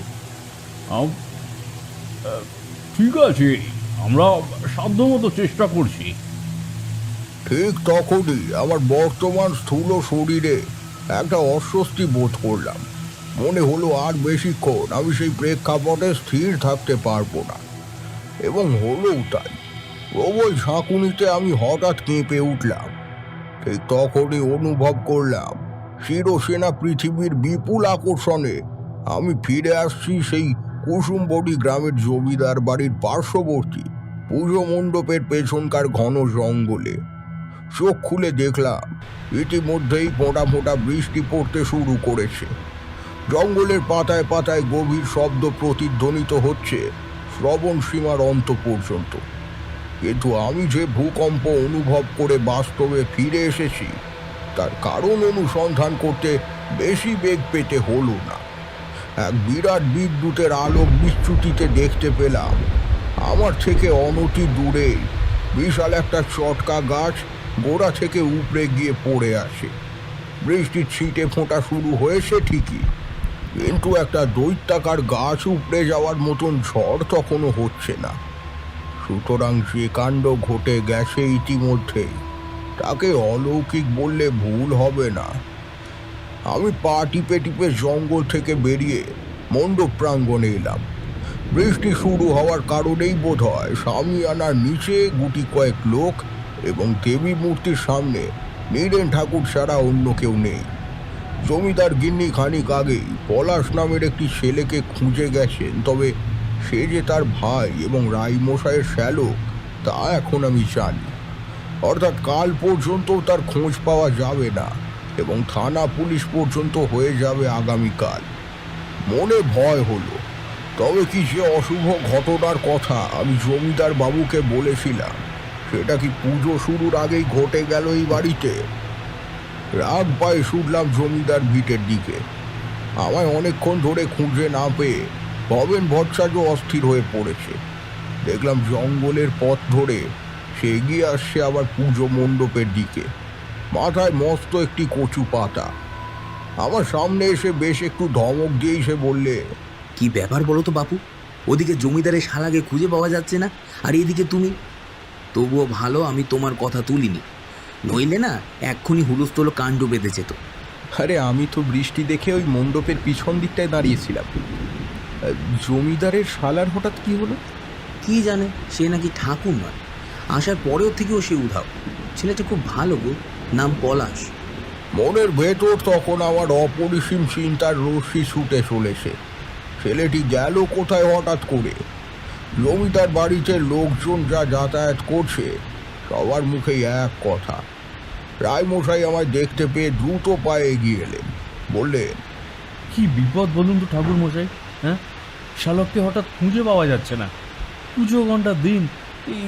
ঠিক আছে, আমরা সাধ্যমতো চেষ্টা করছি। ঠিক তখনই আমার বর্তমান স্থূল শরীরে একটা অস্বস্তি বোধ করলাম। মনে হলো আর বেশিক্ষণ আমি সেই প্রেক্ষাপটে স্থির থাকতে পারবো না, এবং হলোও তাই। প্রবল ঝাঁকুনিতে আমি হঠাৎ কেঁপে উঠলাম। ঠিক তখনই অনুভব করলাম চিরসেনা পৃথিবীর বিপুল আকর্ষণে আমি ফিরে আসছি সেই কুসুমবড়ি গ্রামের জমিদার বাড়ির পার্শ্ববর্তী পুজো মণ্ডপের পেছনকার ঘন জঙ্গলে। চোখ খুলে দেখলাম ইতিমধ্যেই ফোঁটা ফোঁটা বৃষ্টি পড়তে শুরু করেছে। জঙ্গলের পাতায় পাতায় গভীর শব্দ প্রতিধ্বনিত হচ্ছে শ্রবণ সীমার অন্ত পর্যন্ত। কিন্তু আমি যে ভূকম্প অনুভব করে বাস্তবে ফিরে এসেছি তার কারণ অনুসন্ধান করতে বেশি বেগ পেতে হলো না। এক বিরাট বিদ্যুতের আলোক বিচ্যুতিতে দেখতে পেলাম আমার থেকে অনতি দূরে বিশাল একটা চটকা গাছ গোড়া থেকে উপড়ে গিয়ে পড়ে আসে। বৃষ্টির ছিটে ফোঁটা শুরু হয়েছে ঠিকই, কিন্তু একটা দৈত্যাকার গাছ উপড়ে যাওয়ার মতন ঝড় তখনও হচ্ছে না। সুতরাং যে কাণ্ড ঘটে গেছে ইতিমধ্যে তাকে অলৌকিক বললে ভুল হবে না। আমি পা টিপে টিপে জঙ্গল থেকে বেরিয়ে মণ্ডপ প্রাঙ্গণে এলাম। বৃষ্টি শুরু হওয়ার কারণেই বোধহয় সামিয়ানার নিচে গুটি কয়েক লোক এবং দেবী মূর্তির সামনে নীরেন ঠাকুর ছাড়া অন্য কেউ নেই। জমিদার গিন্নি খানিক আগেই পলাশ নামের একটি ছেলেকে খুঁজে গেছেন, তবে সে যে তার ভাই এবং রায়মশাইয়ের শ্যালক তা এখন আমি জানি। অর্থাৎ কাল পর্যন্ত তার খোঁজ পাওয়া যাবে না এবং থানা পুলিশ পর্যন্ত হয়ে যাবে আগামীকাল। মনে ভয় হলো, তবে কি যে অশুভ ঘটনার কথা আমি জমিদার বাবুকে বলেছিলাম সেটা কি পুজো শুরুর আগেই ঘটে গেল এই বাড়িতে? রাগ পায়ে ছুটলাম জমিদার ভিটের দিকে। আমায় অনেকক্ষণ ধরে খুঁজে না পেয়ে ভবেন ভট্টাচার্য অস্থির হয়ে পড়েছে। দেখলাম জঙ্গলের পথ ধরে সে এগিয়ে আসছে আবার পুজো মণ্ডপের দিকে, মাথায় মস্ত একটি কচু পাতা। আমার সামনে এসে বেশ একটু ধমক দিয়েই সে বললে, কি ব্যাপার বলো তো বাপু? ওদিকে জমিদারের শালাকে খুঁজে পাওয়া যাচ্ছে না, আর এদিকে তুমি। তবুও ভালো আমি তোমার কথা তুলিনি, নইলে না এক্ষুনি হুলস্থুল কাণ্ড বেঁধেছে তো। আরে আমি তো বৃষ্টি দেখে ওই মণ্ডপের পিছন দিকটায় দাঁড়িয়েছিলাম। জমিদারের শালার হঠাৎ কি হলো? কি জানে, সে নাকি ঠাকুর নয়, আসার পরেও থেকেও সে উধাও। ছেলেটা খুব ভালো গো, নাম পলাশ। মনের ভেতর তখন আমার অপরিসীম চিন্তার রশ্মি ছুটে চলেছে। ছেলেটি গেল কোথায় হঠাৎ করে। জমিদার বাড়িতে লোকজন যা যাতায়াত করছে সবার মুখেই এক কথা। রায়মশাই আমায় দেখতে পেয়ে দ্রুত পায়ে এগিয়ে এলেন, বললেন, কি বিপদ বলুন তো ঠাকুর মশাই? হ্যাঁ, শালককে হঠাৎ খুঁজে পাওয়া যাচ্ছে না। পুজো ঘন্টার দিন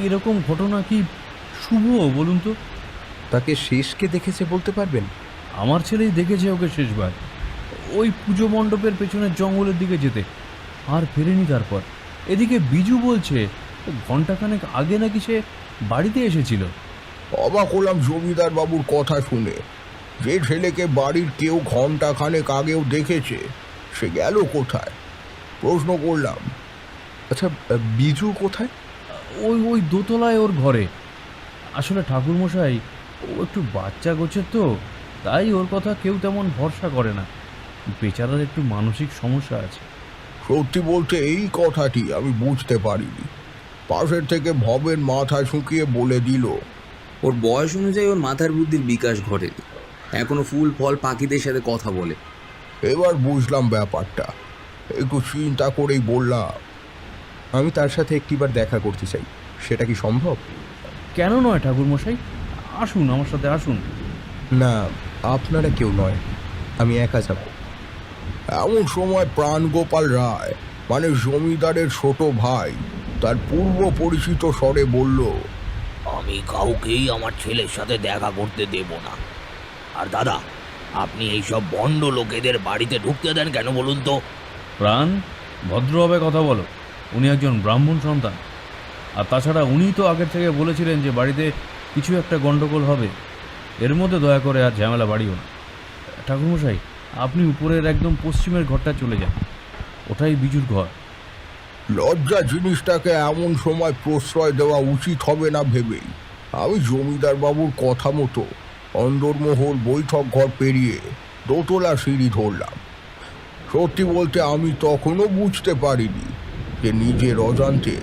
এরকম ঘটনা কি শুভ বলুন তো? তাকে শেষকে দেখেছে বলতে পারবেন? আমার ছেলেই দেখেছে ওকে শেষবার, ওই পুজো মণ্ডপের পেছনের জঙ্গলের দিকে যেতে, আর ফেরেনি তারপর। এদিকে বিজু বলছে ঘন্টাখানেক আগে নাকি সে বাড়িতে এসেছিল। অবাক হলাম জমিদার বাবুর কথা শুনে। যে ছেলেকে বাড়ির কেউ ঘন্টাখানেক আগেও দেখেছে সে গেল কোথায়? প্রশ্ন করলাম। আচ্ছা, বিজু কোথায়? ওই ওই দোতলায় ওর ঘরে। আসলে ঠাকুরমশাই ও একটু বাচ্চা গোছের তো, তাই ওর কথা কেউ তেমন ভরসা করে না। বেচারার একটু মানসিক সমস্যা আছে। সত্যি বলতে এই কথাটি আমি বুঝতে পারিনি। পাশের থেকে ভবের মাথা শুকিয়ে বলে দিল, ওর বয়স অনুযায়ী ওর মাথার বুদ্ধির বিকাশ ঘটেনি, এখনো ফুল ফল পাখিদের সাথে কথা বলে। এবার বুঝলাম ব্যাপারটা। একটু চিন্তা করেই বললাম, আমি তার সাথে একটিবার দেখা করতে চাই, সেটা কি সম্ভব? কেন নয় ঠাকুরমশাই, আসুন, আমার সাথে আসুন। না, আপনারা কেউ নয়, আমি একা যাব। এমন সময় প্রাণগোপাল রায়, মানে জমিদারের ছোট ভাই, তার পূর্ব পরিচিত স্বরে বলল, আমি কাউকেই আমার ছেলের সাথে দেখা করতে দেব না। আর দাদা, আপনি এইসব ভণ্ড লোকেদের বাড়িতে ঢুকতে দেন কেন বলুন তো? প্রাণ, ভদ্রভাবে কথা বলো। উনি একজন ব্রাহ্মণ সন্তান, আর তাছাড়া উনিই তো আগের থেকে বলেছিলেন যে বাড়িতে কিছু একটা গণ্ডগোল হবে। এর মধ্যে দয়া করে আর ঝামেলা বাড়িও না। ঠাকুরমশাই, আপনি উপরের একদম পশ্চিমের ঘরটা চলে যান, ওটাই বিজুর ঘর। লজ্জা জিনিসটাকে এমন সময় প্রশ্রয় দেওয়া উচিত হবে না ভেবেই আমি জমিদার বাবুর কথা মতো অন্দরমহল বৈঠক ঘর পেরিয়ে দোতলা সিঁড়ি ধরলাম। সত্যি বলতে আমি তখনও বুঝতে পারিনি যে নিজের অজান্তে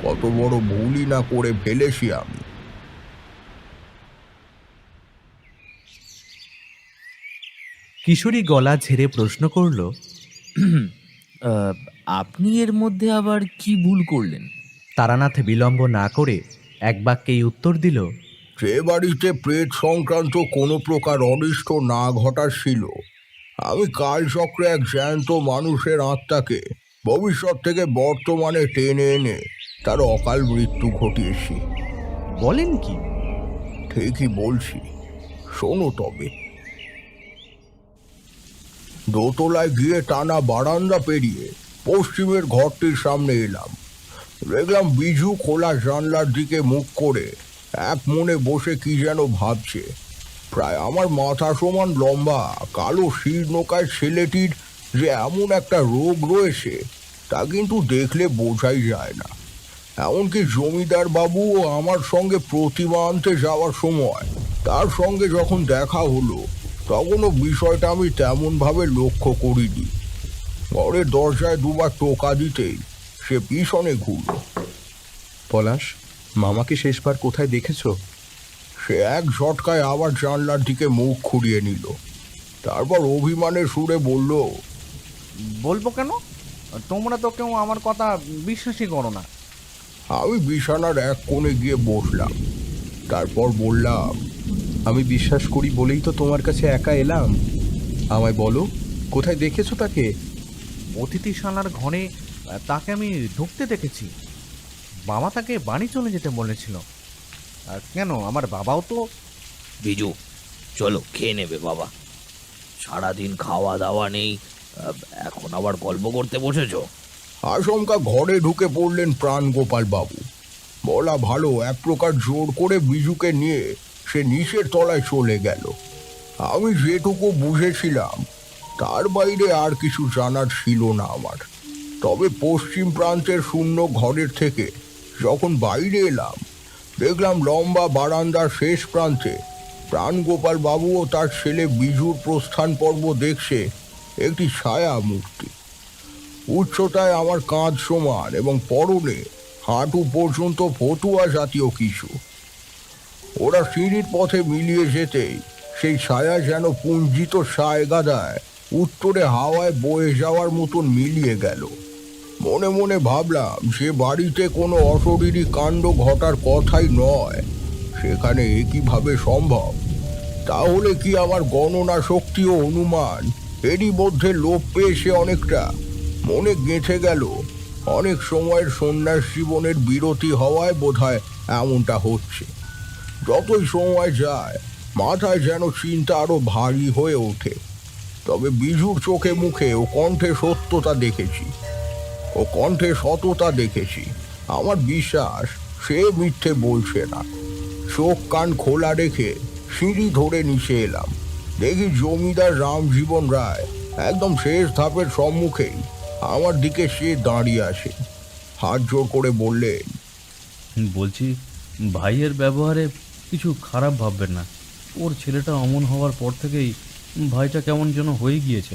কত বড় ভুলই না করে ফেলেছি আমি। কিশোরী গলা ঝেড়ে প্রশ্ন করল, আপনি এর মধ্যে আবার কি ভুল করলেন? তারানাথ বিলম্ব না করে এক বাক্যেই উত্তর দিল, যে বাড়িতে প্রেত সংক্রান্ত কোনো প্রকার অনিষ্ট না ঘটার ছিল, আমি কালচক্রে এক জ্যান্ত মানুষের আত্মাকে ভবিষ্যৎ থেকে বর্তমানে টেনে এনে তার অকাল মৃত্যু ঘটিয়েছি। বলেন কি? ঠিকই বলছি, শোনো তবে। দোতলায় গিয়ে টানা বারান্দা পেরিয়ে পশ্চিমের ঘরটির সামনে এলাম। দেখলাম বিজু খোলা জানলার দিকে মুখ করে এক মনে বসে কি যেন ভাবছে। প্রায় আমার মাথা সমান লম্বা কালো শীর্ণকায় ছেলেটির যে এমন একটা রোগ রয়েছে তা কিন্তু দেখলে বোঝাই যায় না। এমনকি জমিদার বাবুও আমার সঙ্গে প্রতিমা আনতে যাওয়ার সময় তার সঙ্গে যখন দেখা হলো তখনও বিষয়টা আমি তেমনভাবে লক্ষ্য করিনি। ঘরের দরজায় দুবার টোকা দিতেই সে পিছনে ঘুরল। পলাশ, মামাকে শেষবার কোথায় দেখেছো? সে এক ঝটকায় আবার জানলার দিকে মুখ ঘুরিয়ে নিল। তারপর অভিমানের সুরে বলল, বলবো কেন? তোমরা তো কেউ আমার কথা বিশ্বাসই করো না। আমি বিছানার এক কোণে গিয়ে বসলাম। তারপর বললাম, আমি বিশ্বাস করি বলেই তো তোমার কাছে একা এলাম। আমায় বলো, কোথায় দেখেছো তাকে? অতিথিশালার ঘরে তাকে আমি ঢুকতে দেখেছি। মামা তাকে বাড়ি চলে যেতে বলেছিল। কেন, আমার বাবাও তো। বিজু, চলো খেয়ে নেবে বাবা। সারাদিন খাওয়া দাওয়া নেই, এখন আবার গল্প করতে বসেছো? আচমকা ঘরে ঢুকে পড়লেন প্রাণগোপাল বাবু। বলা ভালো, এক প্রকার জোর করে বিজুকে নিয়ে সে নিচের তলায় চলে গেল। আমি যেটুকু বুঝেছিলাম তার বাইরে আর কিছু জানার ছিল না আমার। তবে পশ্চিম প্রান্তের শূন্য ঘরের থেকে যখন বাইরে এলাম দেখলাম লম্বা বারান্দার শেষ প্রান্তে প্রাণগোপাল বাবু ও তার ছেলে বিজুর প্রস্থান পর্ব দেখছে একটি ছায়া মূর্তি। উচ্চতায় আমার কাঁধ সমান এবং পরনে হাঁটু পর্যন্ত ফতুয়া জাতীয় কিছু। ওরা সিঁড়ির পথে মিলিয়ে যেতেই সেই ছায়া যেন পুঞ্জিত সায় গাদায় উত্তরে হাওয়ায় বয়ে যাওয়ার মতন মিলিয়ে গেল। মনে মনে ভাবলাম সে বাড়িতে কোনো অশরীরী কাণ্ড ঘটার কথাই নয়, সেখানে এ কিভাবে সম্ভব? তাহলে কি আমার গণনা শক্তি ও অনুমান এরই মধ্যে লোপ পেয়েছে অনেকটা? মনে গেঁথে গেল অনেক সময়ের সন্ন্যাস জীবনের বিরতি হওয়ায় বোধহয় এমনটা হচ্ছে। যতই সময় যায় মাথায় যেন চিন্তা আরো ভারী হয়ে ওঠে। তবে বিজুর চোখে মুখে ও কণ্ঠে সত্যতা দেখেছি, ও কণ্ঠে সততা দেখেছি। আমার বিশ্বাস সে মিথ্যে বলছে না। চোখ কান খোলা রেখে সিঁড়ি ধরে নিচে এলাম। দেখি জমিদার রামজীবন রায় একদম শেষ ধাপের সম্মুখেই আমার দিকে সে দাঁড়িয়ে আসে। হাত জোর করে বললেন, বলছি ভাইয়ের ব্যবহারে কিছু খারাপ ভাববেন না। ওর ছেলেটা অমন হওয়ার পর থেকেই ভাইটা কেমন যেন হয়ে গিয়েছে,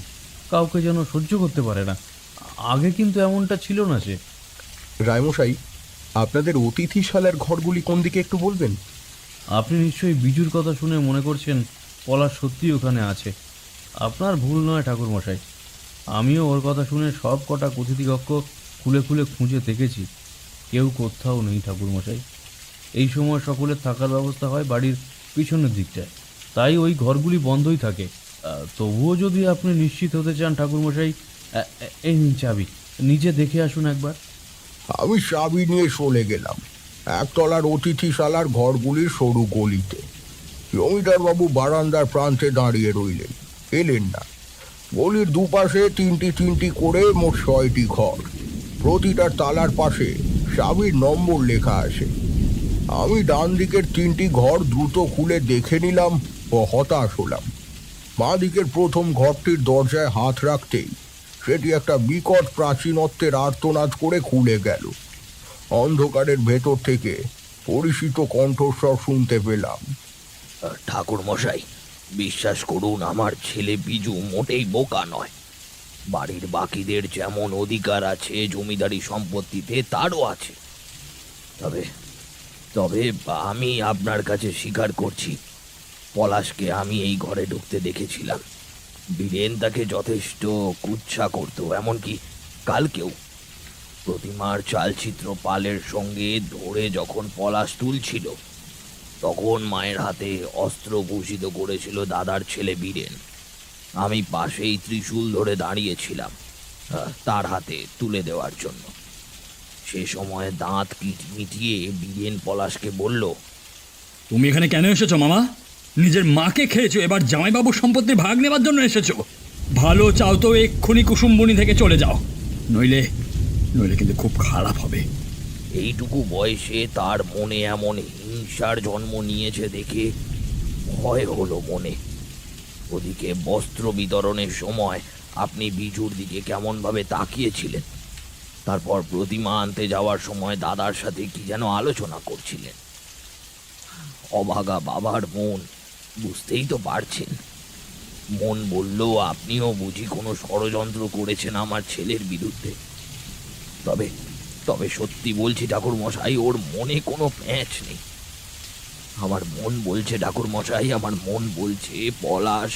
কাউকে যেন সহ্য করতে পারে না। আগে কিন্তু এমনটা ছিল না সে। রায়মশাই, আপনাদের অতিথিশালার ঘরগুলি কোন দিকে একটু বলবেন? আপনি নিশ্চয়ই বিজুর কথা শুনে মনে করছেন পলাশ সত্যি ওখানে আছে। আপনার ভুল নয় ঠাকুরমশাই, আমিও ওর কথা শুনে সব কটা অতিথি কক্ষ খুলে খুলে খুঁজে দেখেছি, কেউ কোথাও নেই ঠাকুরমশাই। এই সময় সকলের থাকার ব্যবস্থা হয় বাড়ির পিছনের দিকটায়, তাই ওই ঘরগুলি বন্ধই থাকে। তবুও যদি আপনি নিশ্চিত হতে চান ঠাকুরমশাই, এই নিন চাবি, নিজে দেখে আসুন একবার। আমি চাবি নিয়ে চলে গেলাম একতলার অতিথিশালার ঘরগুলির সরু গলিতে। জমিদারবাবু বারান্দার প্রান্তে দাঁড়িয়ে রইলেন, এলেন না। গলির দুপাশে তিনটি তিনটি করে মোট 6টি ঘর। প্রতিটার তালার পাশে চাবির নম্বর লেখা আছে। আমি ডান দিকের 3টি ঘর দ্রুত খুলে দেখে নিলাম ও হতাশ হলাম। বাঁ দিকের প্রথম ঘরটির দরজায় হাত রাখতেই সেটি একটা বিকট প্রাচীনত্বের আর্তনাদ করে খুলে গেল। অন্ধকারের ভেতর থেকে পরিচিত কণ্ঠস্বর শুনতে পেলাম। ঠাকুর মশাই, বিশ্বাস করুন, আমার ছেলে বিজু মোটেই বোকা নয়। বাড়ির বাকিদের যেমন অধিকার আছে জমিদারি সম্পত্তিতে, তারও আছে। তবে তবে আমি আপনার কাছে স্বীকার করছি, পলাশকে আমি এই ঘরে ঢুকতে দেখেছিলাম। বীরেন তাকে যথেষ্ট কুৎসা করত, এমনকি কালকেও প্রতিমার চালচিত্র পালের সঙ্গে ধরে যখন পলাশ তুলছিল, তখন মায়ের হাতে অস্ত্র ভূষিত করেছিল দাদার ছেলে বীরেন। আমি পাশেই ত্রিশূল ধরে দাঁড়িয়েছিলাম তার হাতে তুলে দেওয়ার জন্য। সে সময় দাঁত মিটিয়ে বীরেন পলাশকে বলল, তুমি এখানে কেন এসেছো মামা? নিজের মাকে খেয়েছো, এবার জামাইবাবুর সম্পত্তি ভাগ নেবার জন্য এসেছো? ভালো চাও তো এক্ষুনি কুসুমবনি থেকে চলে যাও, নইলে নইলে কিন্তু খুব খারাপ হবে। এইটুকু বয়সে তার মনে এমন হিংসার জন্ম নিয়েছে দেখে ভয় হলো মনে। ওদিকে বস্ত্র বিতরণের সময় আপনি বিজুর দিকে কেমনভাবে তাকিয়েছিলেন, তারপর প্রতিমা আনতে যাওয়ার সময় দাদার সাথে কি যেন আলোচনা করছিলেন। অভাগা বাবার মন, বুঝতেই তো পারছেন। মন বলল আপনিও বুঝি কোনো ষড়যন্ত্র করেছেন আমার ছেলের বিরুদ্ধে। তবে তবে সত্যি বলছি ঠাকুর মশাই, ওর মনে কোনো প্যাঁচ নেই। আমার মন বলছে ঠাকুর মশাই, আমার মন বলছে পলাশ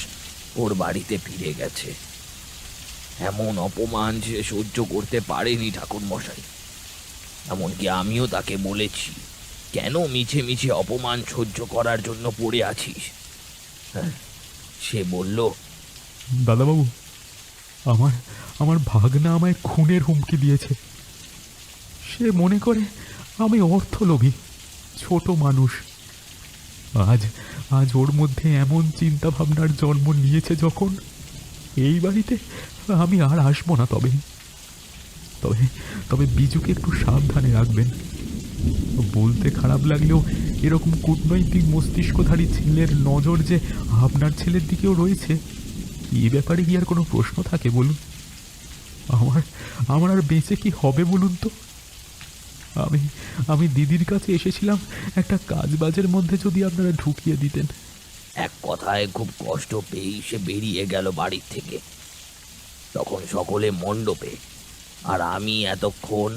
ওর বাড়িতে ফিরে গেছে। এমন অপমান সে সহ্য করতে পারেনি ঠাকুর মশাই। এমনকি আমিও তাকে বলেছি, কেন মিছে মিছে অপমান সহ্য করার জন্য পড়ে আছিস? সে বলল, দাদাবাবু, আমার আমার ভাগনা আমায় খুনের হুমকি দিয়েছে। সে মনে করে আমি অর্থলোভী ছোট মানুষ। আজ আজ ওর মধ্যে এমন চিন্তা ভাবনার জন্ম নিয়েছে যখন, এই বাড়িতে আমি আর আসবো না। তবে তবে তবে বিজুকে একটু সাবধানে রাখবেন। বলতে খারাপ লাগলেও এরকম কূটনৈতিক মস্তিষ্কধারী ছেলের নজর যে আপনার ছেলের দিকেও রয়েছে, এ ব্যাপারে কি আর কোনো প্রশ্ন থাকে বলুন? আমার আর বেঁচে কি হবে বলুন তো? আমি দিদির কাছে এসেছিলাম একটা কাজবাজের মধ্যে, যদি আপনারা ঢুকিয়ে দিতেন। এক কথায় খুব কষ্ট পেয়েই সে বেরিয়ে গেল বাড়ির থেকে। তখন সকলে মণ্ডপে, আর আমি এতক্ষণ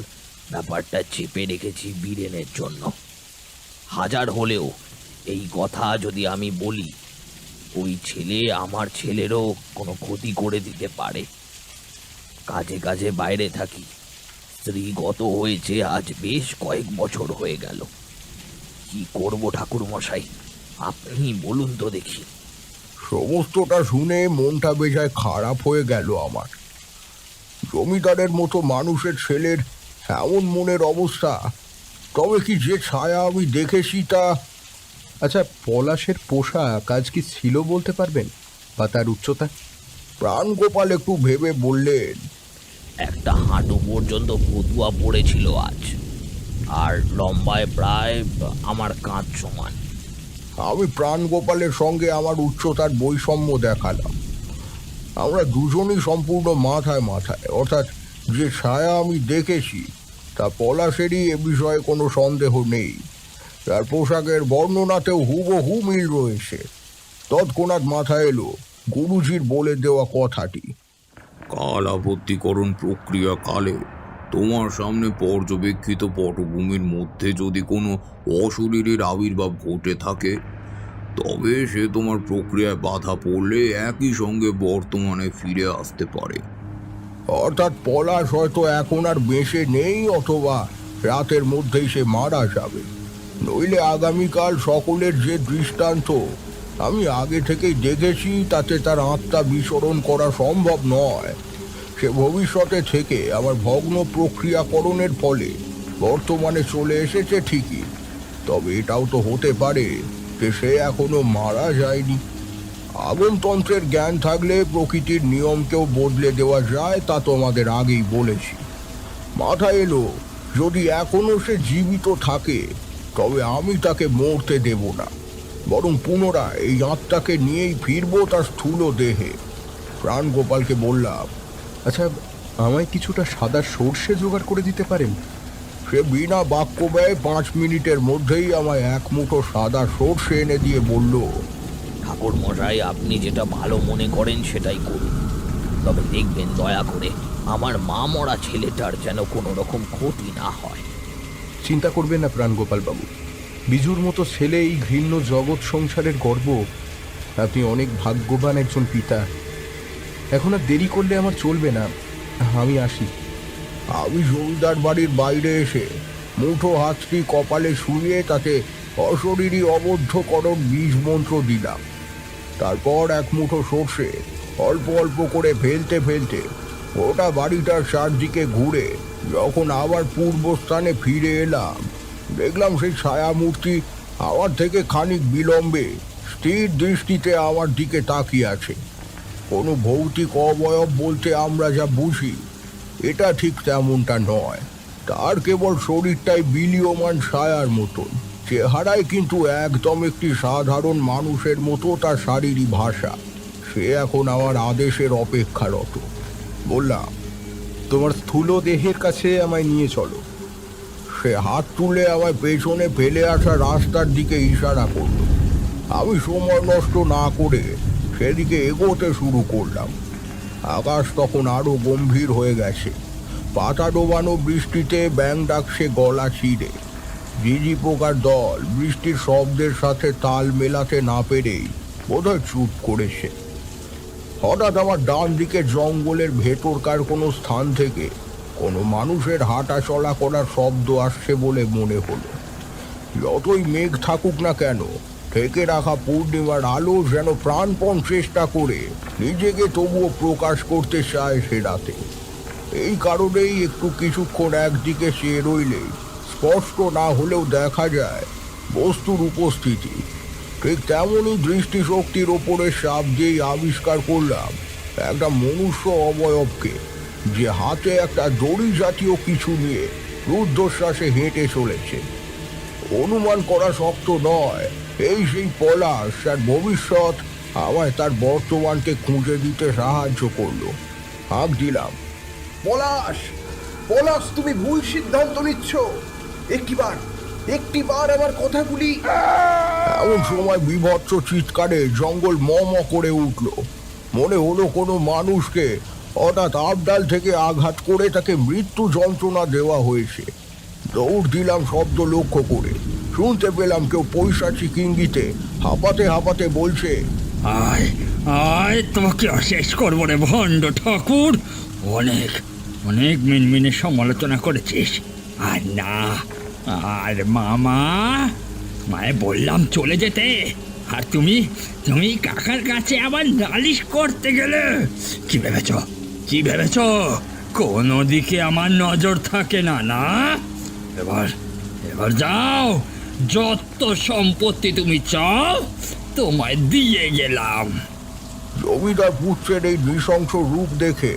ব্যাপারটা চেপে রেখেছি বীরেনের জন্য। হাজার হলেও এই কথা যদি আমি বলি, ওই ছেলে আমার ছেলেরও কোনো ক্ষতি করে দিতে পারে। কাজে কাজে বাইরে থাকি, স্ত্রী গত হয়েছে আজ বেশ কয়েক বছর হয়ে গেল। কি করব ঠাকুর মশাই, আপনি বলুন তো দেখি। সমস্তটা শুনে মনটা বেজায় খারাপ হয়ে গেল আমার। জমিদারের মতো মানুষের ছেলের এমন মনের অবস্থা। তবে কি যে ছায়া আমি দেখেছি তা। আচ্ছা, পলাশের পোশাক আজ কি ছিল বলতে পারবেন, বা তার উচ্চতা? প্রাণগোপাল একটু ভেবে বললেন, একটা হাঁটু পর্যন্ত ফতুয়া পড়েছিল আজ, আর লম্বায় প্রায় আমার কাঁধ সমান। আমি প্রাণগোপালের সঙ্গে আমার উচ্চতার বৈষম্য দেখালাম। আমরা দুজনই সম্পূর্ণ মাথায় মাথায়, অর্থাৎ যে ছায়া আমি দেখেছি তা পলাশেরই, এ বিষয়ে কোনো সন্দেহ নেই। তার পোশাকের বর্ণনাতেও হুবহু মিল রয়েছে। তৎক্ষণাৎ মাথায় এলো গুরুজির বলে দেওয়া কথাটি। কাল আপত্তিকরণ প্রক্রিয়া কালে তোমার সামনে পর্যবেক্ষিত পটভূমির মধ্যে যদি কোনো অশরীরের আবির্ভাব ঘটে থাকে, তবে সে তোমার প্রক্রিয়ায় বাধা পড়লে একই সঙ্গে বর্তমানে ফিরে আসতে পারে। অর্থাৎ পলাশ হয়তো এখন আর বেঁচে নেই, অথবা রাতের মধ্যেই সে মারা যাবে। নইলে আগামীকাল সকলের যে দৃষ্টান্ত আমি আগে থেকেই দেখেছি, তাতে তার আত্মা বিচরণ করা সম্ভব নয়। সে ভবিষ্যতে থেকে আমার ভগ্ন প্রক্রিয়াকরণের ফলে বর্তমানে চলে এসেছে ঠিকই, তবে এটাও তো হতে পারে যে সে এখনো মারা যায়নি। আগমতন্ত্রের জ্ঞান থাকলে প্রকৃতির নিয়মকেও বদলে দেওয়া যায়, তা তো আমাদের আগেই বলেছি। মাথায় এলো যদি এখনো সে জীবিত থাকে, তবে আমি তাকে মরতে দেব না, বরং পুনরায় এই আত্মাকে নিয়েই ফিরবো তার স্থূল দেহে। প্রাণগোপালকে বললাম, আচ্ছা, আমায় কিছুটা সাদা সর্ষে জোগাড় করে দিতে পারেন? সে বিনা বাক্য ব্যয় 5 মিনিটের মধ্যেই আমায় এক মুঠো সাদা সর্ষে এনে দিয়ে বলল, ঠাকুর মশাই, আপনি যেটা ভালো মনে করেন সেটাই করুন, তবে দেখবেন দয়া করে আমার মা মরা ছেলেটার যেন কোনো রকম ক্ষতি না হয়। চিন্তা করবেন না প্রাণগোপাল বাবু, বিজুর মতো ছেলে এই ঘৃণ্য জগৎ সংসারের গর্ব। আপনি অনেক ভাগ্যবান একজন পিতা। এখন আর দেরি করলে আমার চলবে না, আমি আসি। আমি জমিদার বাড়ির বাইরে এসে মুঠো হাতটি কপালে শুয়ে তাতে অশরীরী অবদ্ধকরণ বীজ মন্ত্র দিলাম। তারপর এক মুঠো সর্ষে অল্প অল্প করে ফেলতে ফেলতে গোটা বাড়িটার চারদিকে ঘুরে যখন আবার পূর্বস্থানে ফিরে এলাম, দেখলাম সেই ছায়ামূর্তি আমার থেকে খানিক বিলম্বে স্থির দৃষ্টিতে আমার দিকে তাকিয়ে আছে। কোনো ভৌতিক অবয়ব বলতে আমরা যা বুঝি এটা ঠিক তেমনটা নয়। তার কেবল শরীরটাই বিলীয়মান ছায়ার মতন, চেহারায় কিন্তু একদম একটি সাধারণ মানুষের মতো তার শারীরিক ভাষা। সে এখন আমার আদেশের অপেক্ষারত। বললাম, তোমার স্থূল দেহের কাছে আমায় নিয়ে চলো। সে হাত তুলে আমায় পেছনে ফেলে আসা রাস্তার দিকে ইশারা করল। আমি সময় নষ্ট না করে সেদিকে এগোতে শুরু করলাম। আকাশ তখন আরো গম্ভীর হয়ে গেছে। পাতা ডোবানো বৃষ্টিতে ব্যাঙ ডাকছে গলা চিরে। ঝিঝি পোকার দল বৃষ্টির শব্দের সাথে তাল মেলাতে না পেরেই বোধহয় চুপ করেছে। হঠাৎ আমার ডান দিকে জঙ্গলের ভেতরকার কোনো স্থান থেকে কোনো মানুষের হাঁটা চলা করার শব্দ আসছে বলে মনে হলো। যতই মেঘ থাকুক না কেন, ঢেকে রাখা পূর্ণিমার আলো যেন প্রাণপণ চেষ্টা করে নিজেকে তবুও প্রকাশ করতে চায় সে রাতে। এই কারণেই একটু কিছুক্ষণ একদিকে চেয়ে রইলে স্পষ্ট না হলেও দেখা যায় বস্তুর উপস্থিতি। ঠিক তেমনই দৃষ্টিশক্তির ওপরে চাপ দিয়েই আবিষ্কার করলাম একটা মনুষ্য অবয়বকে, যে হাতে একটা দড়ি জাতীয় কিছু নিয়ে রুদ্ধশ্বাসে হেঁটে চলেছে। অনুমান করা শক্ত নয়, এই সেই পলাশ, আর ভবিষ্যৎ আমায় তার বর্তমানকে খুঁজে দিতে সাহায্য করলো। হাঁক দিলাম, পলাশ, পলাশ, তুমি ভুল সিদ্ধান্ত নিচ্ছ। একটিবার আমার কথাগুলি। এমন সময় বিভৎস চিৎকারে জঙ্গল ম ম করে উঠল। মনে হলো কোনো মানুষকে হঠাৎ আবডাল থেকে আঘাত করে তাকে মৃত্যু যন্ত্রণা দেওয়া হয়েছে। দৌড় দিলাম শব্দ লক্ষ্য করে। শুনতে পেলাম কেউ পৈশাচিক ইঙ্গিতে হাঁপাতে হাঁপাতে বলছে, আয় আয়, তোমাকে শেষ করবো রে ভণ্ড ঠাকুর। অনেক অনেক মিনমিনে সমালোচনা করেছিস, আর না, আর মায়ে বললাম চলে যেতে, আর তুমি তুমি কাকার কাছে আবার নালিশ করতে গেলে। কি ভেবেছ কোনো দিকে আমার নজর থাকে না? না, এবার যাও, যত সম্পত্তি তুমি চাও তোমায় দিয়ে গেলাম। জমিদার পুত্রের এই নৃশংস রূপ দেখে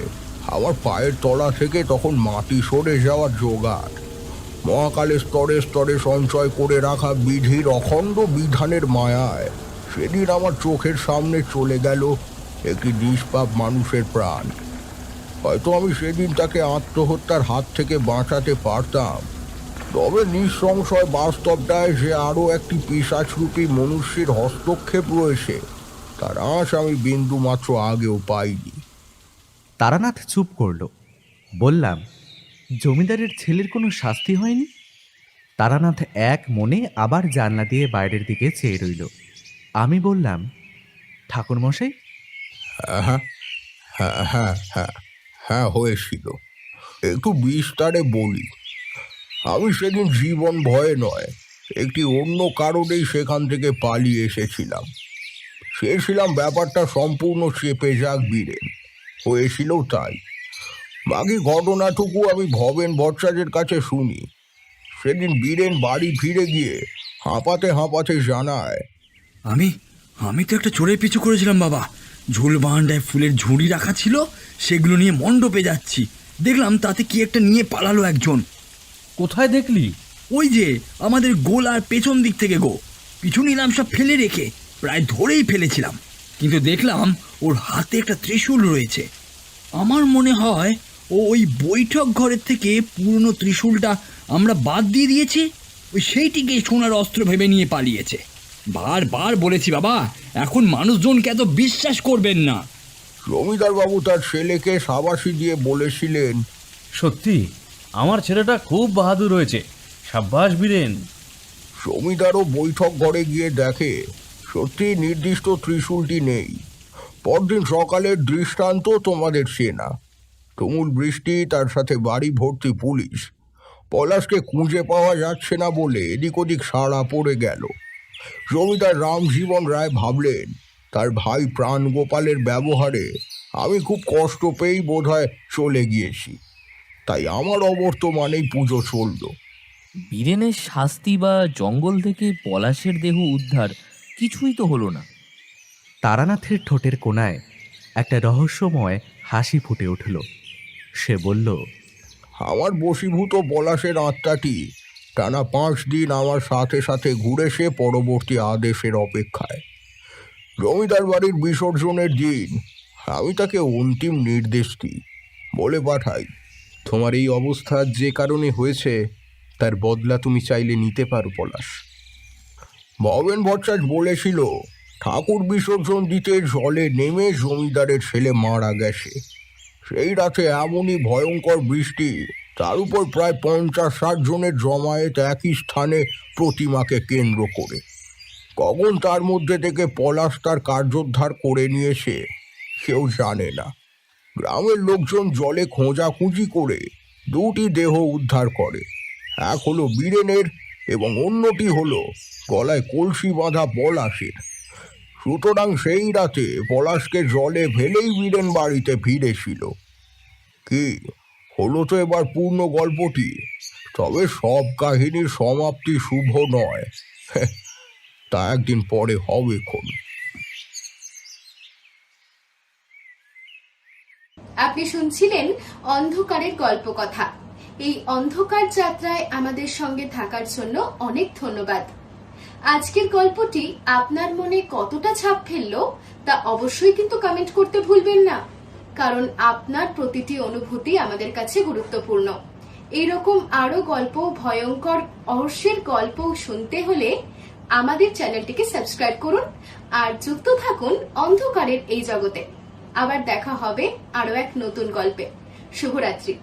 আমার পায়ের তলা থেকে তখন মাটি সরে যাওয়ার জোগাড়। মহাকালের স্তরে স্তরে সঞ্চয় করে রাখা বিধির অখণ্ড বিধানের মায়ায় সেদিন আমার চোখের সামনে চলে গেল একটি নিষ্পাপ মানুষের প্রাণ। হয়তো আমি সেদিন তাকে আত্মহত্যার হাত থেকে বাঁচাতে পারতাম, তবে নিঃসংশয় বাস্তবটায় যে আরও একটি পিশাচরূপী মনুষ্যের হস্তক্ষেপ রয়েছে তার আঁচ আমি বিন্দু মাত্র আগেও পাইনি। তারানাথ চুপ করল। বললাম, জমিদারের ছেলের কোনো শাস্তি হয়নি? তারানাথ এক মনে আবার জানলা দিয়ে বাইরের দিকে চেয়ে রইল। আমি বললাম, ঠাকুরমশাই? হ্যাঁ হ্যাঁ হ্যাঁ হ্যাঁ হ্যাঁ হয়েছিল। একটু বিস্তারে বলি। আমি সেদিন জীবন ভয়ে নয়, একটি অন্য কারণেই সেখান থেকে পালিয়ে এসেছিলাম। চেয়েছিলাম ব্যাপারটা সম্পূর্ণ চেপে যাক বীরেন, হয়েছিল তাই। বাকি ঘটনাটুকু আমি ভবেন ভট্টাচার্যের কাছে শুনি। সেদিন বীরেন বাড়ি ফিরে গিয়ে হাঁপাতে হাঁপাতে জানায়, আমি তো একটা চোরের পিছু করেছিলাম বাবা। ঝুল বারান্দায় ফুলের ঝুড়ি রাখা ছিল, সেগুলো নিয়ে মণ্ডপে যাচ্ছি, দেখলাম তাতে কি একটা নিয়ে পালালো একজন। কোথায় দেখলি? ওই যে আমাদের গোলার পেছন দিক থেকে গো। পিছু নিলাম সব ফেলে রেখে, প্রায় ধরেই ফেলেছিলাম, কিন্তু দেখলাম ওর হাতে একটা ত্রিশূল রয়েছে। আমার মনে হয় ও ওই বৈঠক ঘরের থেকে পুরনো ত্রিশূলটা আমরা বাদ দিয়ে দিয়েছি, ওই সেইটিকে সোনার অস্ত্র ভেবে নিয়ে পালিয়েছে। বারবার বলেছি বাবা, এখন মানুষজনকে এত বিশ্বাস করবেন না। জমিদার বাবু তার ছেলেকে সাবাসি দিয়ে বলেছিলেন, সত্যি আমার ছেলেটা খুব বাহাদুর হয়েছে, সাব্বাস বীরেন। জমিদারও বৈঠক ঘরে গিয়ে দেখে সত্যি নির্দিষ্ট ত্রিশূলটি নেই। পরদিন সকালের দৃষ্টান্ত তোমাদের চেনা। তুমুল বৃষ্টি, তার সাথে বাড়ি ভর্তি পুলিশ। পলাশকে খুঁজে পাওয়া যাচ্ছে না বলে এদিক ওদিক সাড়া পড়ে গেল। জমিদার রামজীবন রায় ভাবলেন তার ভাই প্রাণ গোপালের ব্যবহারে আমি খুব কষ্ট পেয়েই বোধহয় চলে গিয়েছি, তাই আমার অবর্তমানেই পুজো চলল। বীরেনের শাস্তি বা জঙ্গল থেকে পলাশের দেহ উদ্ধার কিছুই তো হলো না। তারানাথের ঠোঁটের কোণায় একটা রহস্যময় হাসি ফুটে উঠল। সে বলল, আমার বশীভূত পলাশের আত্মাটি টানা 5 দিন আমার সাথে সাথে ঘুরে সে পরবর্তী আদেশের অপেক্ষায়। জমিদার বাড়ির বিসর্জনের দিন আমি তাকে অন্তিম নির্দেশ দিই, বলে পাঠাই, তোমার এই অবস্থা যে কারণে হয়েছে তার বদলা তুমি চাইলে নিতে পারো পলাশ। ভবেন ভট্টাচার্য বলেছিল ঠাকুর বিসর্জন দিতে জলে নেমে জমিদারের ছেলে মারা গেছে। সেই রাতে এমনই ভয়ঙ্কর বৃষ্টি, তার উপর প্রায় 50-60 জনের জমায়েত একই স্থানে প্রতিমাকে কেন্দ্র করে। কখন তার মধ্যে থেকে পলাশ তার কার্যোদ্ধার করে নিয়েছে কেউ জানে না। গ্রামের লোকজন জলে খোঁজাখুঁজি করে 2টি দেহ উদ্ধার করে। এক হলো বীরেনের এবং অন্যটি হলো গলায় কলসি বাঁধা পলাশের। সুতরাং সেই রাতে পলাশকে জলে ফেলেই বীরেন বাড়িতে ফিরেছিল। কি হলো তো এবার পূর্ণ গল্পটি, তবে সব কাহিনীর সমাপ্তি শুভ নয়, তা একদিন পরে হবে। আপনি শুনছিলেন অন্ধকারের গল্প কথা। এই অন্ধকার যাত্রায় আমাদের সঙ্গে থাকার জন্য অনেক ধন্যবাদ। আজকের গল্পটি আপনার মনে কতটা ছাপ ফেললো তা অবশ্যই কিন্তু কমেন্ট করতে ভুলবেন না, কারণ আপনার প্রতিটি অনুভূতি আমাদের কাছে গুরুত্বপূর্ণ। এরকম আরো গল্প, ভয়ঙ্কর রহস্যের গল্প শুনতে হলে আমাদের চ্যানেলটিকে সাবস্ক্রাইব করুন আর যুক্ত থাকুন অন্ধকারের এই জগতে। আবার দেখা হবে আরো এক নতুন গল্পে। শুভরাত্রি।